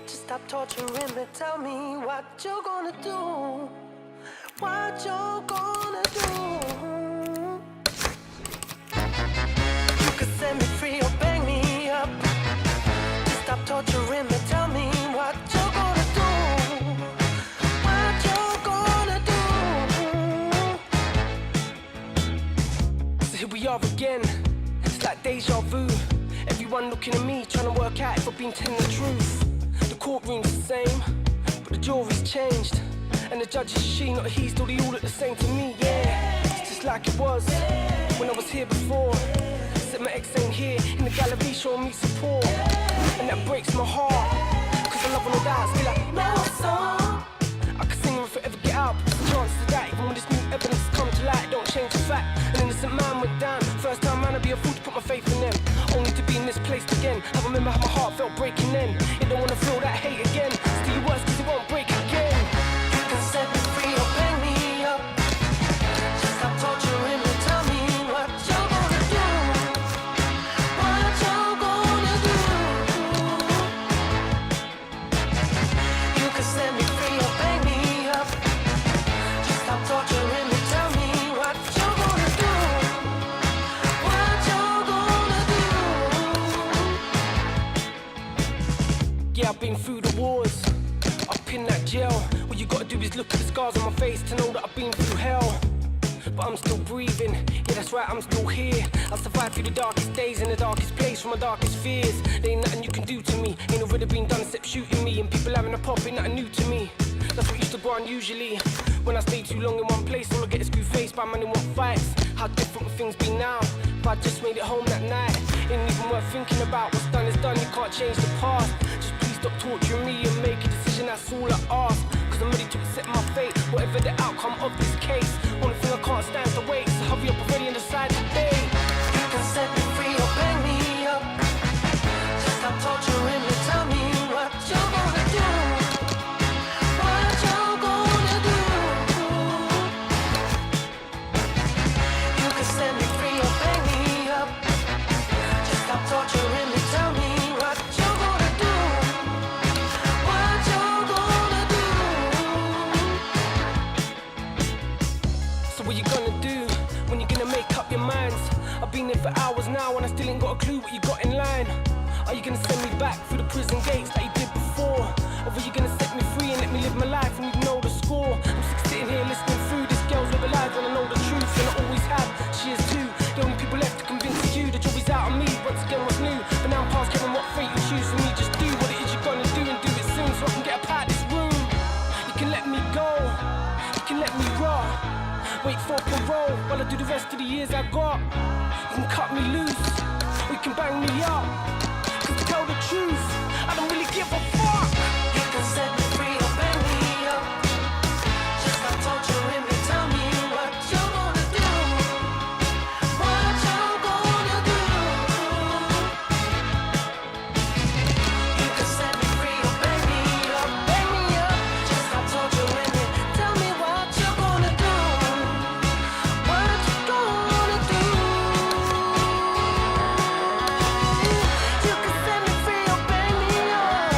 Just stop torturing me, tell me what you're gonna do. What you're gonna do. You could set me free or bang me up. Just stop torturing me, tell me what you're gonna do. What you're gonna do. So here we are again, it's like deja vu. Everyone looking at me, trying to work out if I've been telling the truth. The courtroom's the same, but the jury's changed. And the judge is she, not a he, still they all look the same to me, yeah. It's just like it was when I was here before. Said my ex ain't here, in the gallery showing me support. And that breaks my heart, cause I love all of that. Still like, no song I could sing if I ever get out, but there's a chance to that. Even when this new evidence has come to light, don't change the fact. An innocent man went down, first time man I'd be a fool to put my faith in them. Only to be misplaced again. I remember how my heart felt breaking then. You don't wanna feel that hate again. Still you worse cause it won't break again. You can set me free or bang me up. Just stop torturing me, tell me what you're gonna do. What you're gonna do. You can set me free or bang me up. Just stop torturing me, tell me what you're gonna do. What you're gonna do. Yeah, I've been through the wars, up in that jail. All you gotta do is look at the scars on my face to know that I've been through hell. But I'm still breathing, yeah that's right, I'm still here. I survived through the darkest days in the darkest place from my darkest fears. There ain't nothing you can do to me, ain't already been done except shooting me. And people having a pop ain't nothing new to me. That's what used to go on usually. When I stay too long in one place, all I get is screw faced by man who want fights. How different will things be now? If I just made it home that night, ain't even worth thinking about. What's done is done, you can't change the past. Just please stop torturing me and make a decision, that's all I ask. Cause I'm ready to accept my fate, whatever the outcome of this case. Only thing I can't stand to wait, so hurry up already and decide today. You can set me free or bang me up. Just stop torturing me, tell me what you're gonna do. What you're gonna do. You can set me free or bang me up. Just stop torturing me, tell me what you're gonna do. What you're gonna do. So what you gonna do when you're gonna make up your minds? I've been there for hours now and I still ain't got a clue what you got in line. Are you gonna send me back through the prison gates like you did before? Or are you gonna set me free and let me live my life and you know the score? I'm sick of sitting here listening through this girl's live a lies when I know the truth. And I always have, she is too. The only people left to convince you the jury's out on me. Once again what's new, but now I'm past caring what fate you choose for me. Just do what it is you're gonna do and do it soon so I can get up out this room. You can let me go, you can let me rot. Wait for parole while I do the rest of the years I got. You can cut me loose, or you can bang me up. Cause to tell the truth, I don't really give a fuck. You can set me free or bang me up. Just stop torturing me, tell me what you're gonna do. What you're gonna do. You can set me free or bang me up. Bang me up. Just stop torturing me, tell me what you're gonna do. What you gonna do. You can set me free or bang me up.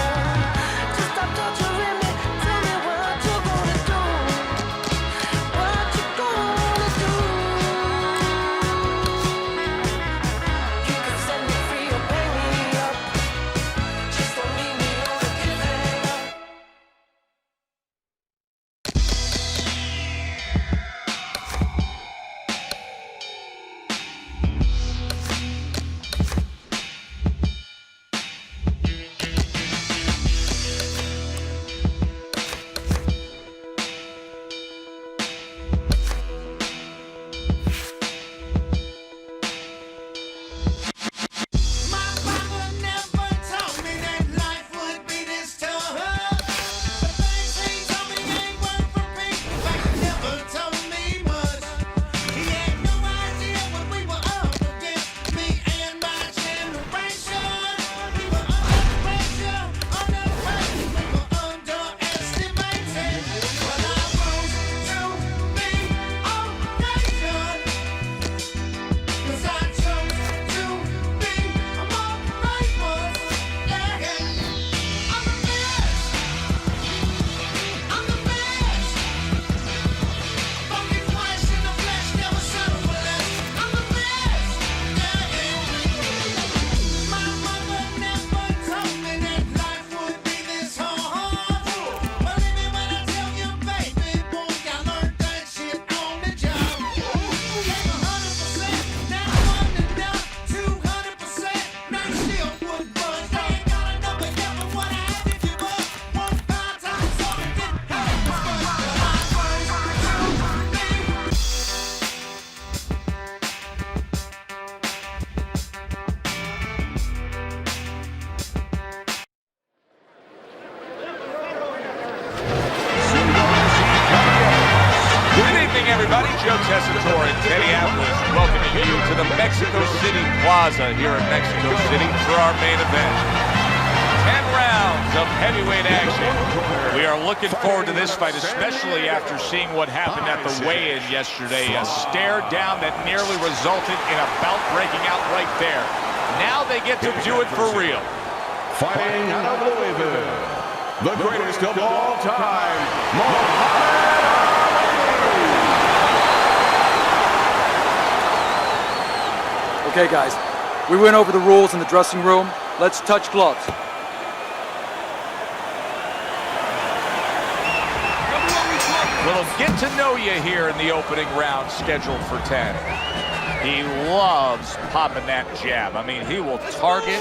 the Mexico City Plaza here in Mexico City for our main event. 10 rounds of heavyweight action. We are looking forward to this fight, especially after seeing what happened at the weigh-in yesterday. A stare down that nearly resulted in a bout breaking out right there. Now they get to do it for real. Fighting out of Louisville, the greatest of all time, Muhammad Ali. Okay, guys, we went over the rules in the dressing room. Let's touch gloves. Little get to know you here in the opening round scheduled for 10. He loves popping that jab. I mean, he will target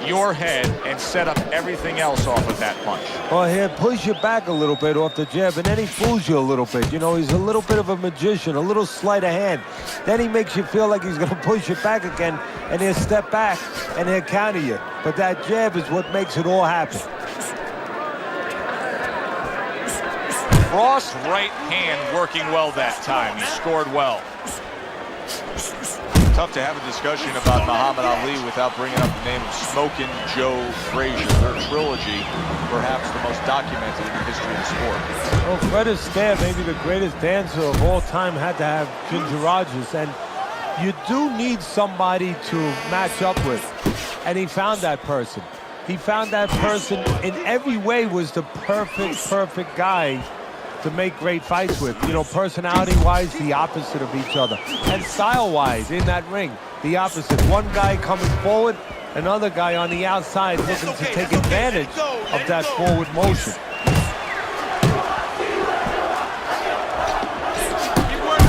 your head and set up everything else off of that punch. Well, he'll push you back a little bit off the jab, and then he fools you a little bit. You know, he's a little bit of a magician, a little sleight of hand. Then he makes you feel like he's going to push you back again, and he'll step back, and he'll counter you. But that jab is what makes it all happen. Frost right hand working well that time. He scored well. Tough to have a discussion about Muhammad Ali without bringing up the name of Smokin' Joe Frazier. Their trilogy, perhaps the most documented in the history of the sport. Well, Fred Astaire, maybe the greatest dancer of all time, had to have Ginger Rogers, and you do need somebody to match up with, and he found that person. He found that person in every way, was the perfect guy to make great fights with. You know, personality-wise, the opposite of each other. And style-wise, in that ring, the opposite. One guy coming forward, another guy on the outside looking to take advantage of that forward motion.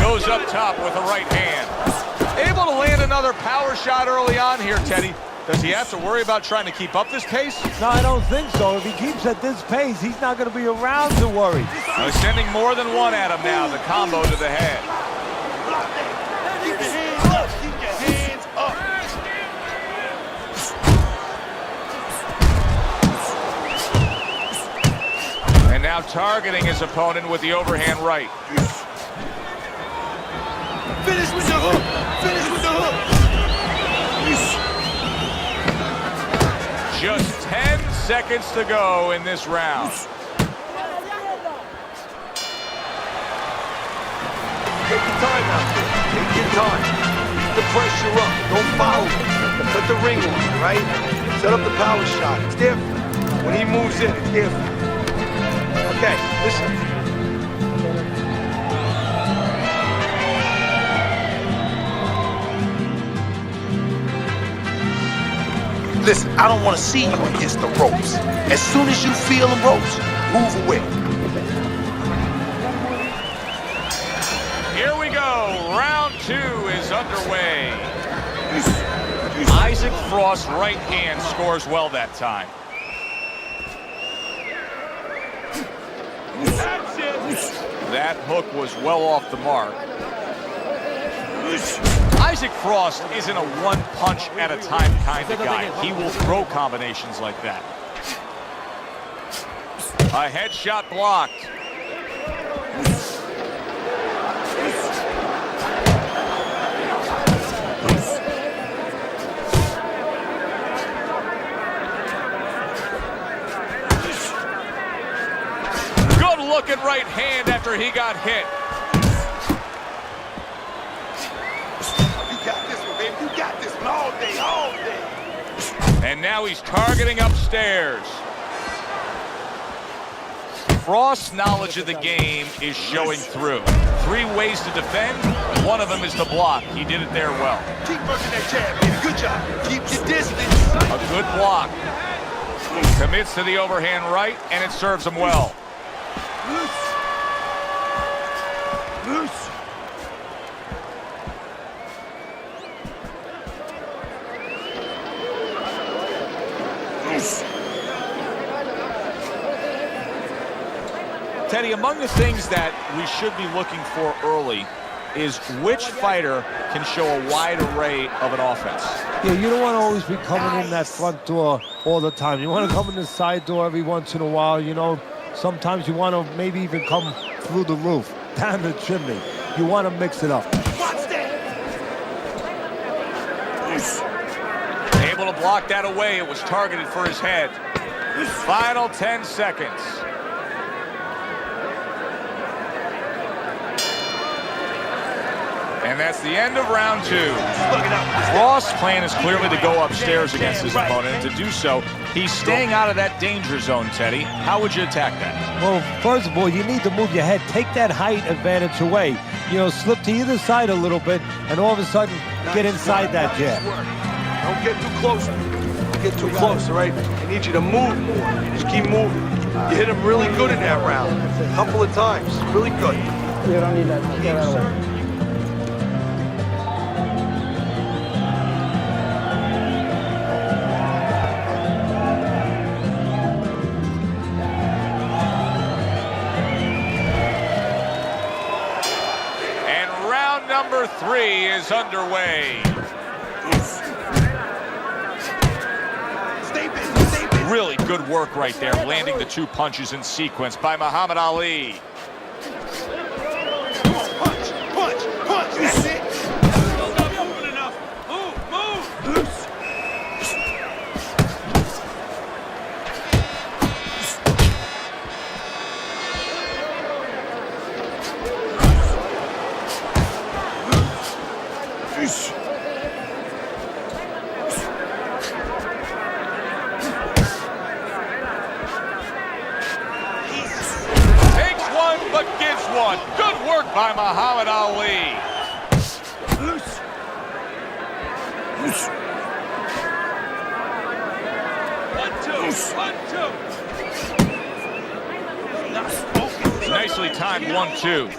Goes up top with a right hand. Able to land another power shot early on here, Teddy. Does he have to worry about trying to keep up this pace? No, I don't think so. If he keeps at this pace, he's not going to be around to worry. Sending more than one at him now, the combo to the head. Keep your hands up. Keep your hands up. And now targeting his opponent with the overhand right. Finish with the hook. Finish with the hook. Just 10 seconds to go in this round. Take your time out there. Take your time. Keep the pressure up. Don't foul him. Put the ring on, right? Set up the power shot. It's different. When he moves in, it's different. Okay, listen. Listen, I don't want to see you against the ropes. As soon as you feel the ropes, move away. Here we go. Round 2 is underway. Isaac Frost's right hand scores well that time. That hook was well off the mark. Isaac Frost isn't a one punch at a time kind of guy. He will throw combinations like that. A headshot blocked. Good looking right hand after he got hit. All day, all day. And now he's targeting upstairs. Frost's knowledge of the game is showing through. 3 ways to defend. One of them is to block. He did it there well. Keep working that jab, baby. Good job. Keep your distance. A good block. Commits to the overhand right, and it serves him well. Loose. Loose. Teddy, among the things that we should be looking for early is which fighter can show a wide array of an offense. Yeah, you don't want to always be coming in that front door all the time. You want to come in the side door every once in a while. You know, sometimes you want to maybe even come through the roof, down the chimney. You want to mix it up. Watch that. Able to block that away. It was targeted for his head. Final 10 seconds. And that's the end of round 2. Frost's plan is clearly to go upstairs against his opponent, and to do so, he's staying out of that danger zone, Teddy. How would you attack that? Well, first of all, you need to move your head. Take that height advantage away. You know, slip to either side a little bit, and all of a sudden, get inside that jab. Don't get too close. Don't get too close, all right? I need you to move more. Just keep moving. You hit him really good in that round. A couple of times. Really good. You don't need that. Get that away. Number 3 is underway. Really good work right there, landing the 2 punches in sequence by Muhammad Ali. Punch, punch, punch. That's it. Good enough. Move. Takes one, but gives one. Good work by Muhammad Ali. Nicely timed 1-2.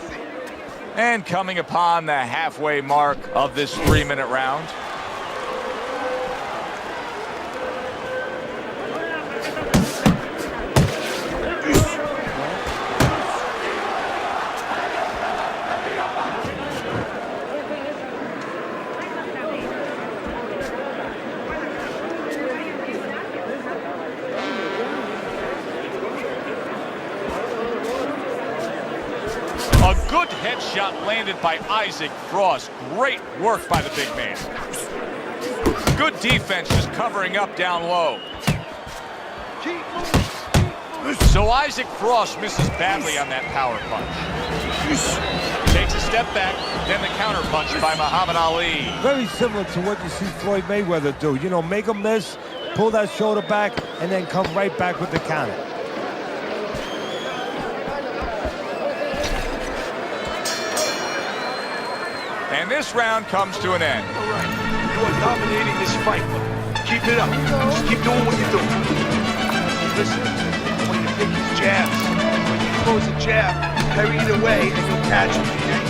And coming upon the halfway mark of this 3-minute round. A good headshot landed by Isaac Frost. Great work by the big man. Good defense, just covering up down low. So Isaac Frost misses badly on that power punch. Takes a step back, then the counter punch by Muhammad Ali. Very similar to what you see Floyd Mayweather do. You know, make a miss, pull that shoulder back, and then come right back with the counter. And this round comes to an end. All right. You are dominating this fight. Keep it up. Just keep doing what you're doing. Listen, I want you to pick his jabs. When he throws a jab, parry it away, and you'll catch him, okay?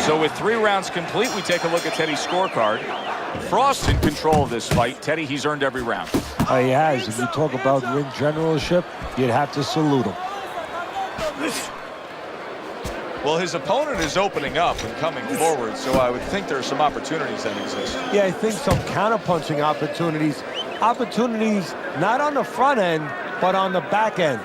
So with 3 rounds complete, we take a look at Teddy's scorecard. Frost's in control of this fight. Teddy, he's earned every round. He has. If you talk about ring generalship, you'd have to salute him. Well, his opponent is opening up and coming forward, so I would think there are some opportunities that exist. Yeah, I think some counter-punching opportunities. Opportunities not on the front end, but on the back end.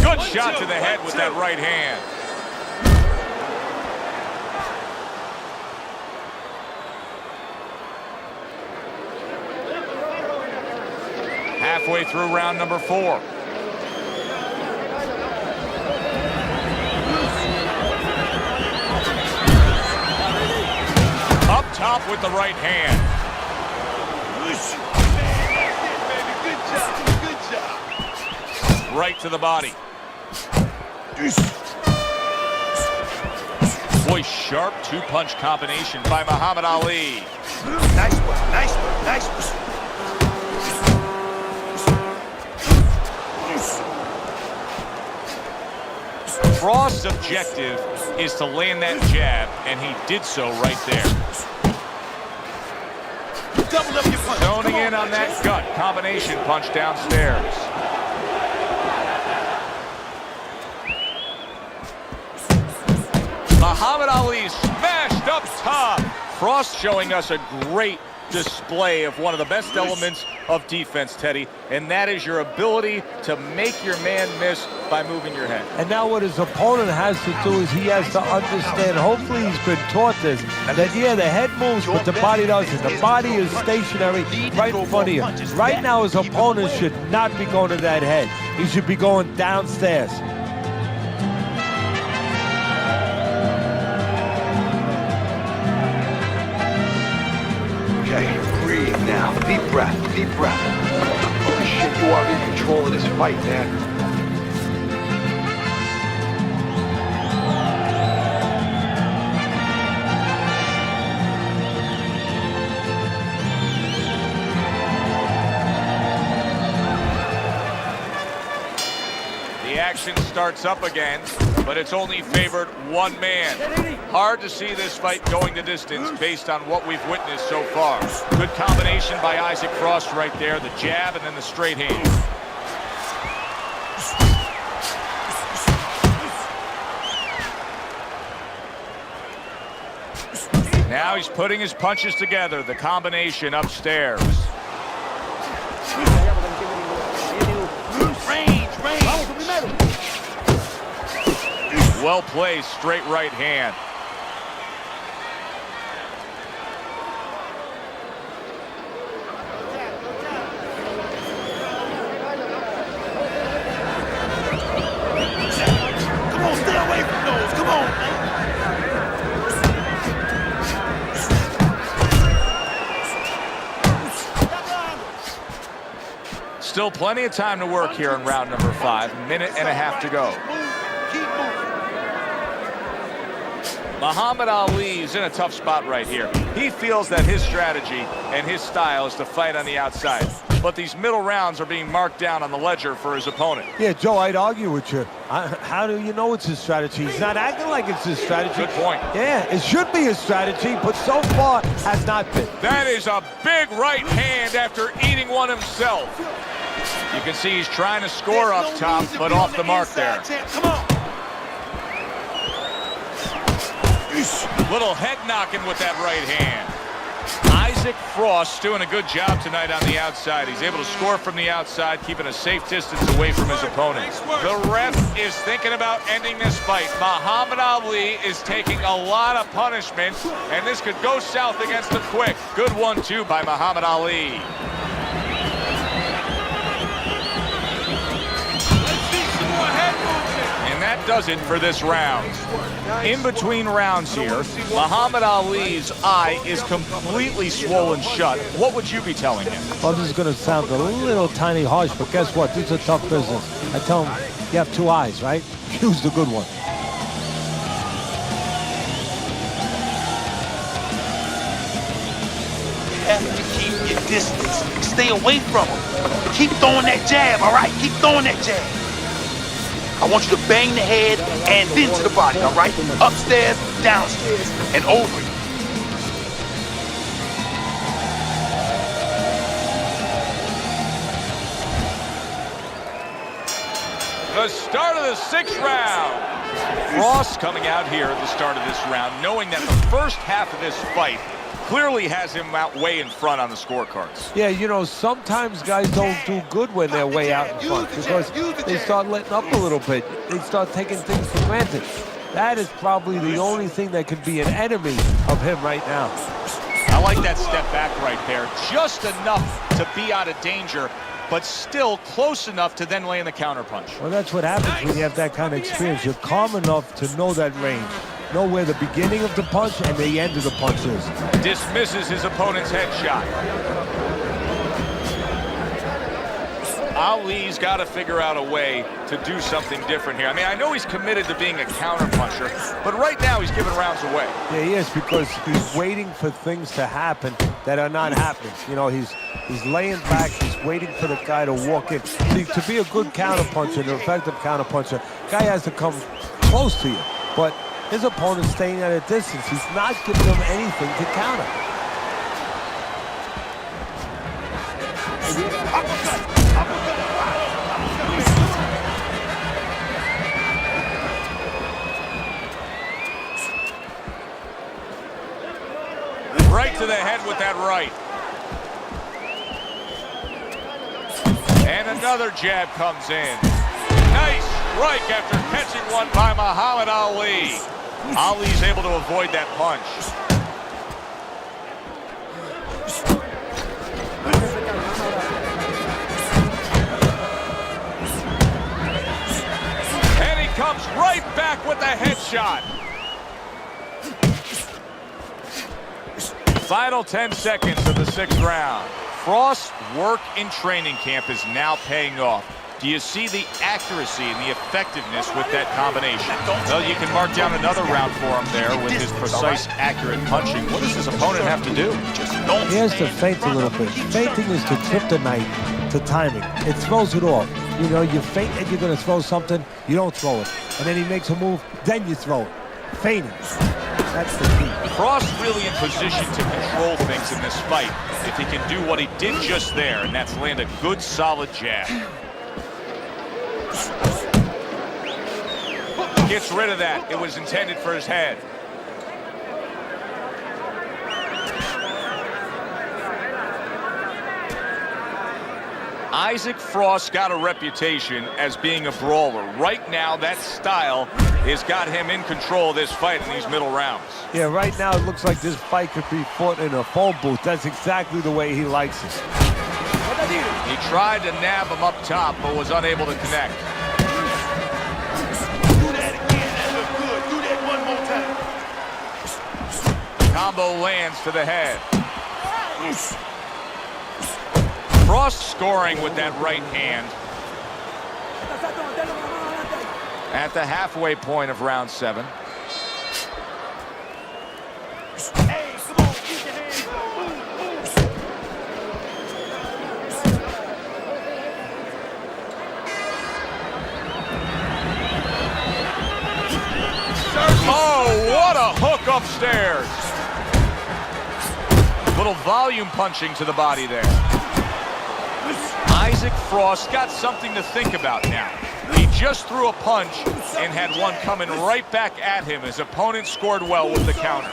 Good shot to the head with that right hand. Halfway through round number 4. Up top with the right hand. Good job. Right to the body. Boy, sharp 2-punch combination by Muhammad Ali. Nice one, nice one, nice one. Frost's objective is to land that jab, and he did so right there. double up your punch. Zoning in on that gut combination punch downstairs. Muhammad Ali smashed up top. Frost showing us a great display of one of the best elements of defense, Teddy, and that is your ability to make your man miss by moving your head. And now what his opponent has to do is he has to understand, hopefully he's been taught this, that yeah, the head moves, but the body doesn't. The body is stationary right in front of you. Right now his opponent should not be going to that head. He should be going downstairs. Okay, breathe now. Deep breath, deep breath. Holy shit, you are in control of this fight, man. The action starts up again, but it's only favored one man. Hard to see this fight going the distance based on what we've witnessed so far. Good combination by Isaac Frost right there, the jab and then the straight hand. Now he's putting his punches together, the combination upstairs. Well placed, straight right hand. Come on, stay away from those. Come on. Still plenty of time to work here in round number 5. Minute and a half to go. Keep moving. Muhammad Ali is in a tough spot right here. He feels that his strategy and his style is to fight on the outside. But these middle rounds are being marked down on the ledger for his opponent. Yeah, Joe, I'd argue with you. How do you know it's his strategy? He's not acting like it's his strategy. Good point. Yeah, it should be his strategy, but so far has not been. That is a big right hand after eating one himself. You can see he's trying to score up top, but off the mark there. Come on. Little head knocking with that right hand. Isaac Frost doing a good job tonight on the outside. He's able to score from the outside, keeping a safe distance away from his opponent. The ref is thinking about ending this fight. Muhammad Ali is taking a lot of punishment, and this could go south against him quick. Good 1-2 by Muhammad Ali. And that does it for this round. In between rounds here, Muhammad Ali's eye is completely swollen shut. What would you be telling him? Well, this is going to sound a little tiny harsh, but guess what? This is a tough business. I tell him, you have 2 eyes, right? Choose the good one. You have to keep your distance. Stay away from him. Keep throwing that jab, all right? Keep throwing that jab. I want you to bang the head and then to the body, all right? Upstairs, downstairs, and over. The start of the 6th round. Frost coming out here at the start of this round, knowing that the first half of this fight clearly has him out way in front on the scorecards. Yeah, you know, sometimes guys don't do good when they're way out in front because they start letting up a little bit. They start taking things for granted. That is probably the only thing that could be an enemy of him right now. I like that step back right there. Just enough to be out of danger, but still close enough to then land the counterpunch. Well, that's what happens when you have that kind of experience. You're calm enough to know that range. Know where the beginning of the punch and the end of the punch is. Dismisses his opponent's headshot. Ali's got to figure out a way to do something different here. I mean, I know he's committed to being a counterpuncher, but right now he's giving rounds away. Yeah, he is, because he's waiting for things to happen that are not happening. You know, he's laying back, he's waiting for the guy to walk in. See, to be a good counterpuncher, an effective counterpuncher, guy has to come close to you. But his opponent's staying at a distance. He's not giving him anything to counter. Right to the head with that right. And another jab comes in. Nice strike after catching one by Muhammad Ali. Ali's able to avoid that punch. And he comes right back with a headshot. Final 10 seconds of the 6th round. Frost's work in training camp is now paying off. Do you see the accuracy and the effectiveness with that combination? Well, you can mark down another round for him there with his precise, accurate punching. What does his opponent have to do? He has to feint a little bit. Feinting is to kryptonite to timing. It throws it off. You know, you feint and you're going to throw something, you don't throw it. And then he makes a move, then you throw it. Feinting. That's the key. Frost really in position to control things in this fight if he can do what he did just there, and that's land a good, solid jab. Gets rid of that. It was intended for his head. Isaac Frost got a reputation as being a brawler. Right now, that style has got him in control of this fight in these middle rounds. Yeah, right now it looks like this fight could be fought in a phone booth. That's exactly the way he likes it. He tried to nab him up top, but was unable to connect. Do that again. That looked good. Do that one more time. Combo lands to the head. Frost scoring with that right hand. At the halfway point of round 7. Hey, come on, keep your hands up. Oh, what a hook upstairs. Little volume punching to the body there. Isaac Frost got something to think about now. He just threw a punch and had one coming right back at him. His opponent scored well with the counter.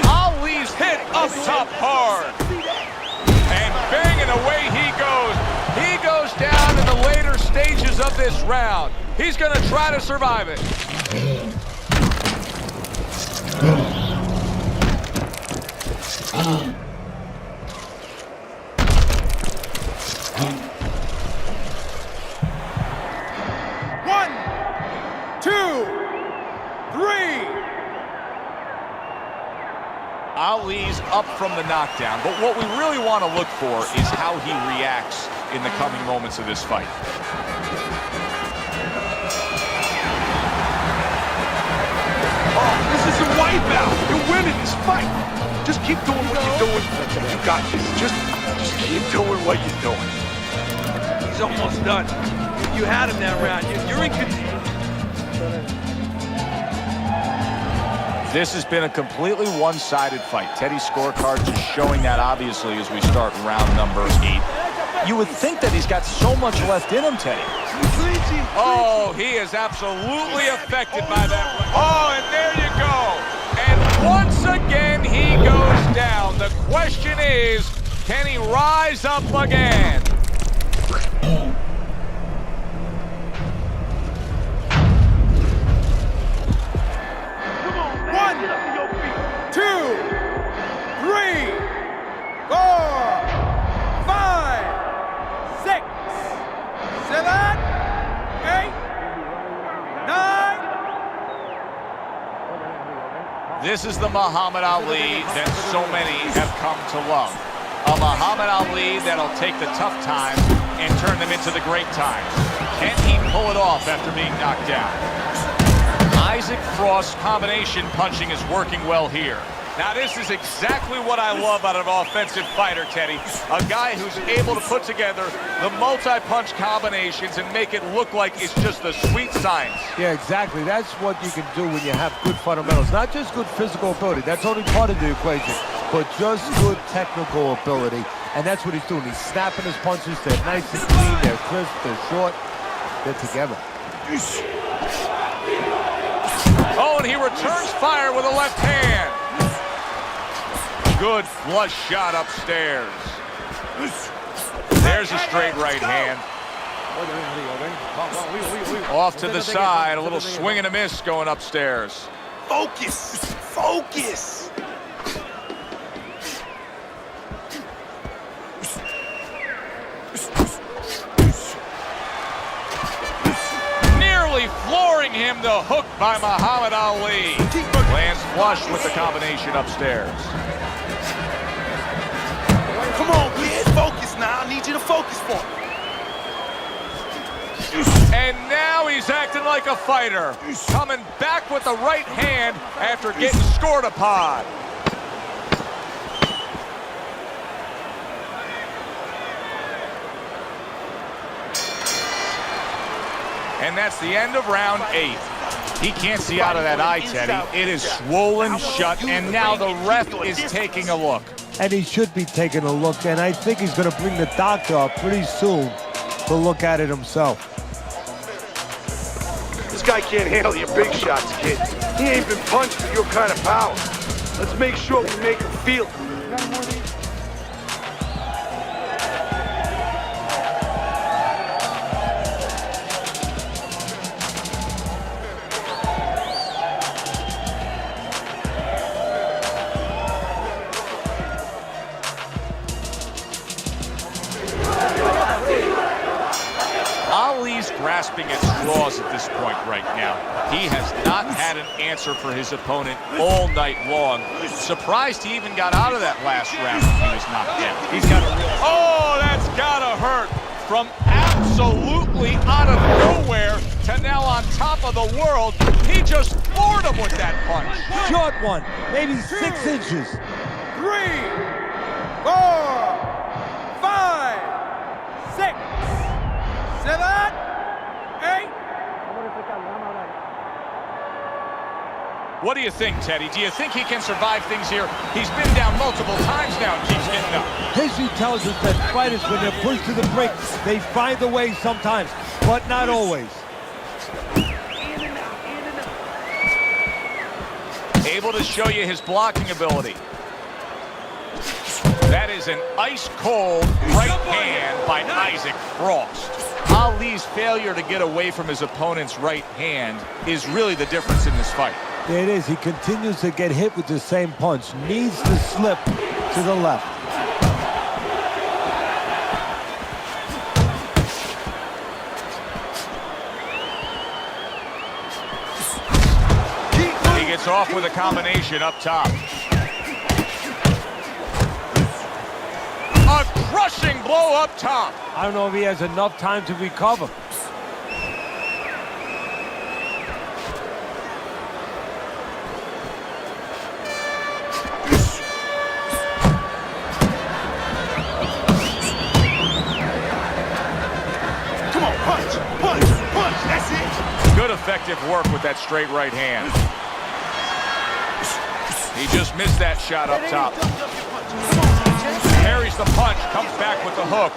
Ali's hit up top hard. And banging away he goes. He goes down in the later stages of this round. He's going to try to survive it. One, two, three. Ali's up from the knockdown, but what we really want to look for is how he reacts in the coming moments of this fight. Oh, this is a wipeout. You're winning this fight. Just keep doing what you're doing. You got this. Just keep doing what you're doing. He's almost done. You had him that round. You're in control. This has been a completely one-sided fight. Teddy's scorecard just showing that obviously as we start round number 8. You would think that he's got so much left in him, Teddy. Oh, he is absolutely affected by that. Oh, and there you go. And once again, he goes down. The question is, can he rise up again? One, two, three, 4, 5, 6, 7, 8, 9. This is the Muhammad Ali that so many have come to love. A Muhammad Ali that'll take the tough times and turn them into the great times. Can he pull it off after being knocked down? Isaac Frost's combination punching is working well here. Now this is exactly what I love out of an offensive fighter, Teddy. A guy who's able to put together the multi-punch combinations and make it look like it's just a sweet science. Yeah, exactly. That's what you can do when you have good fundamentals. Not just good physical ability. That's only part of the equation. But just good technical ability. And that's what he's doing. He's snapping his punches. They're nice and clean. They're crisp. They're short. They're together. Oh, and he returns fire with a left hand. Good flush shot upstairs. There's a straight right hand. Off to the side, a little swing and a miss going upstairs. Focus! Focus! Nearly flooring him, the hook by Muhammad Ali. Lands flush with the combination upstairs. Come on, kid, focus now. I need you to focus for me. And now he's acting like a fighter. Coming back with the right hand after getting scored upon. And that's the end of round 8. He can't see out of that eye, Teddy. It is swollen shut, and now the ref is taking a look. And he should be taking a look, and I think he's going to bring the doctor up pretty soon to look at it himself. This guy can't handle your big shots, kid. He ain't been punched with your kind of power. Let's make sure we make him feel it. Ali's grasping at straws at this point right now. He has not had an answer for his opponent all night long. Surprised he even got out of that last round when he was knocked down. He's got a real... Oh, that's gotta hurt. From absolutely out of nowhere to now on top of the world, he just floored him with that punch. Short one, maybe 6 inches. 3, 4, 5, 6, 7, 8. What do you think, Teddy? Do you think he can survive things here? He's been down multiple times now and keeps getting up. History tells us that fighters, when they're pushed to the brink, they find a way sometimes, but not always. Able to show you his blocking ability. That is an ice-cold right hand by Isaac Frost. Ali's failure to get away from his opponent's right hand is really the difference in this fight. There it is. He continues to get hit with the same punch. Needs to slip to the left. He gets off with a combination up top. A crushing blow up top. I don't know if he has enough time to recover. Come on, punch, punch, punch, that's it. Good effective work with that straight right hand. He just missed that shot up top. Parries the punch, comes back with the hook.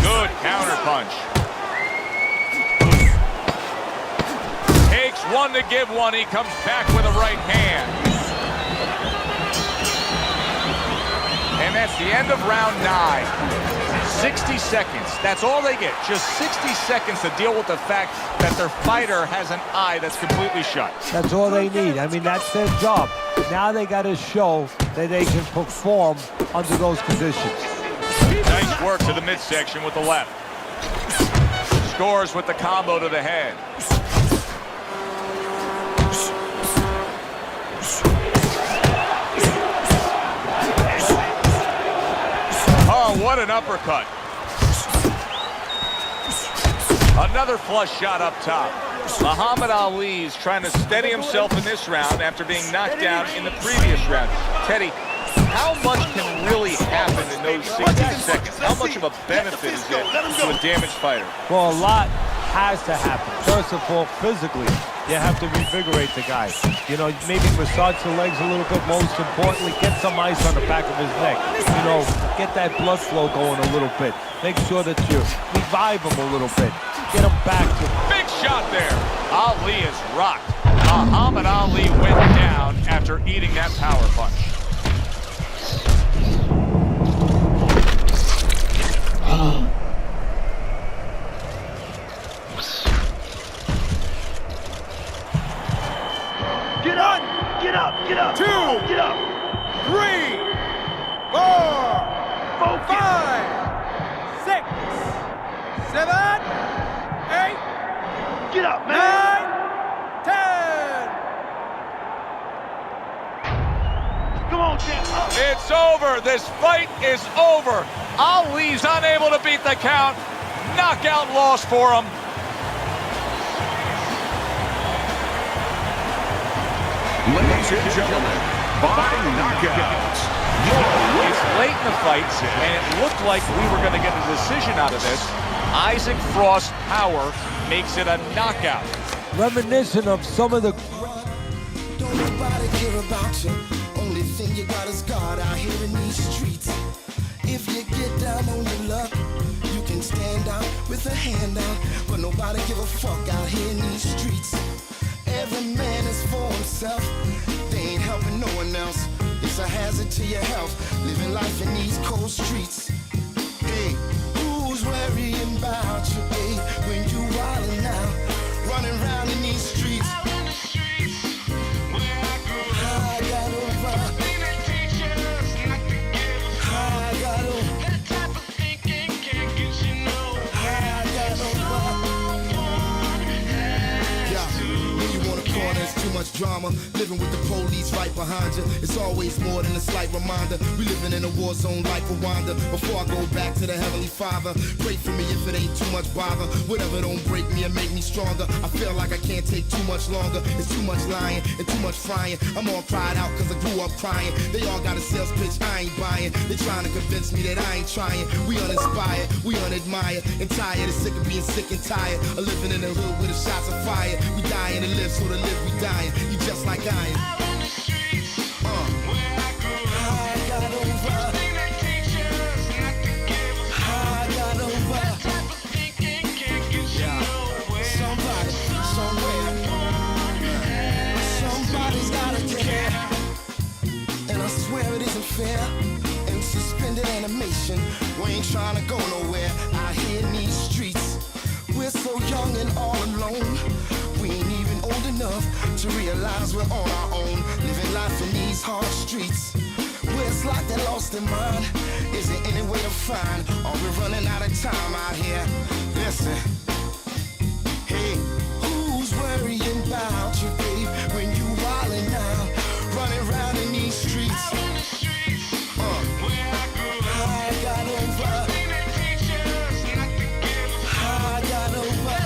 Good counter punch. Takes one to give one. He comes back with a right hand. And that's the end of round 9. 60 seconds. That's all they get. Just 60 seconds to deal with the fact that their fighter has an eye that's completely shut. That's all they need. I mean, that's their job. Now they got to show that they can perform under those conditions. Nice work to the midsection with the left. Scores with the combo to the head. Oh, what an uppercut. Another flush shot up top. Muhammad Ali is trying to steady himself in this round after being knocked down in the previous round. Teddy, how much can really happen in those 60 seconds? How much of a benefit is it to a damaged fighter? Well, a lot has to happen. First of all, physically, you have to revigorate the guy. You know, maybe massage the legs a little bit. Most importantly, get some ice on the back of his neck. You know, get that blood flow going a little bit. Make sure that you revive him a little bit. Get him back to... Big shot there. Ali is rocked. Muhammad Ali went down after eating that power punch. Get up! Get up! Get up! 2, Get up! 3, 4, 5, 6, 7, 8, Get up, man! 9, 10. Come on, champ! Up. It's over. This fight is over. Ali's unable to beat the count. Knockout loss for him. Ladies and gentlemen, by knockouts, It's late in the fight, and it looked like we were going to get a decision out of this. Isaac Frost power makes it a knockout. Reminiscent of some of the... Don't nobody care about you. Only thing you got is God out here in these streets. If you get down on your luck, you can stand out with a hand out. But nobody give a fuck out here in these streets. Every man is for himself. They ain't helping no one else. It's a hazard to your health. Living life in these cold streets. Hey, who's worrying about you, hey, when you wildin' out, running around in these streets? Much drama, living with the police right behind you. It's always more than a slight reminder. We living in a war zone like Rwanda. Before I go back to the Heavenly Father, pray for me if it ain't too much bother. Whatever don't break me and make me stronger. I feel like I can't take too much longer. It's too much lying and too much frying. I'm all cried out cause I grew up crying. They all got a sales pitch I ain't buying. They trying to convince me that I ain't trying. We uninspired, we unadmired, and tired, and sick of being sick and tired of living in the hood with the shots of fire. We dying to live, so to live we dying. You just like I am. Out on the streets, where I grew up. I got over. Thing that teaches not to give a fuck. I got over. That type of thinking can't get you nowhere. Somebody, somewhere. Somebody's gotta care. And I swear it isn't fair. In suspended animation, we ain't trying to go nowhere. Out here in these streets, we're so young and all alone. We ain't even old enough to realize we're on our own, living life in these hard streets. Where it's like they're lost in mind. Is there any way to find? Are we running out of time out here? Listen. Hey, who's worrying about you, babe, when you wildin' out, running around in these streets? Where I grew up, I got over. I got over.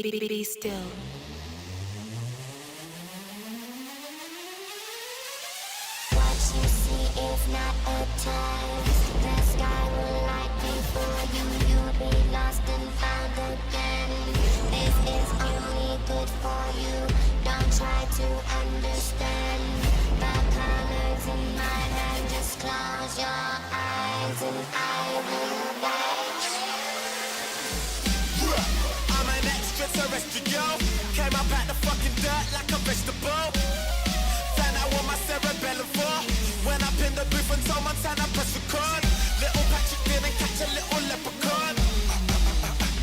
Be still. What you see is not a test. The sky will light before you. You'll be lost and found again. This is only good for you. Don't try to understand. The colors in my hand. Just close your eyes and I will watch. I'm an extraterrestrial. Came up out the fucking dirt like a vegetable. Found out what my cerebellum for. Went up in the booth and told Montana press record. Little Patrick didn't catch a little leprechaun.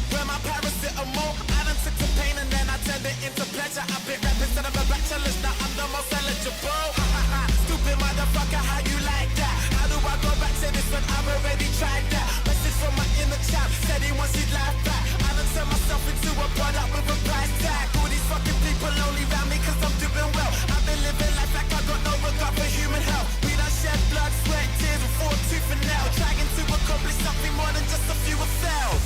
Where my paracetamol, I done took the pain and then I turned it into pleasure. I bit rap instead of a bachelor's, now I'm the most eligible. Ha ha ha, stupid motherfucker, how you like that? How do I go back to this when I've already tried that? Message from my inner child, said he wants his life back. I done turned myself into a product with a price tag. All these fucking people only round me cause I'm doing well. I've been living life like I got no regard for human health. We done shed blood, sweat, tears, and fought tooth and nail. Trying to accomplish something more than just a few ourselves.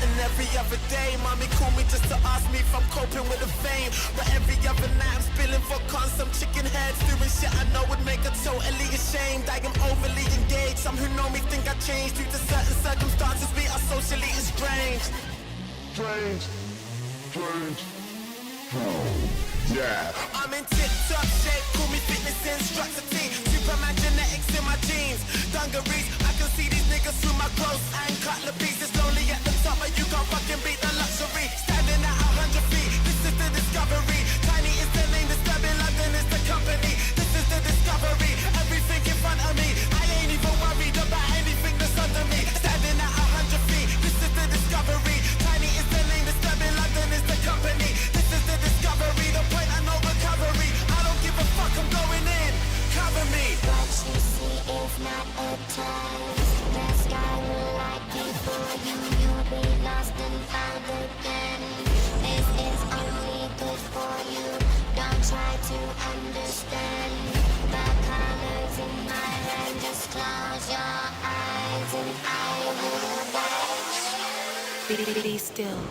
And every other day, mommy call me just to ask me if I'm coping with the fame. But every other night I'm spilling vodka on some chicken heads, doing shit I know would make her totally ashamed. I am overly engaged, some who know me think I changed. Due to certain circumstances, we are socially estranged. Strange. Yeah. I'm in tip-top shape, call me fitness instructor team. Superman genetics in my jeans. Dungarees, I can see these niggas through my clothes and cutler pieces. Lonely at the top, but you can't fucking beat the luxury. Standing at 100 feet, this is the discovery. Tiny is the name, disturbing London is the company. This is the discovery, everything in front of me. I ain't even worried about anything that's under me. Standing at 100 feet, this is the discovery. Tiny is the name, disturbing London is the company. This is the discovery, the point and no recovery. I don't give a fuck, I'm going in. Cover me. What you see is not a test. The sky will light before you. You'll be lost and found again. This is only good for you. Don't try to understand. The colors in my hand. Just close your eyes and I will watch. Be still.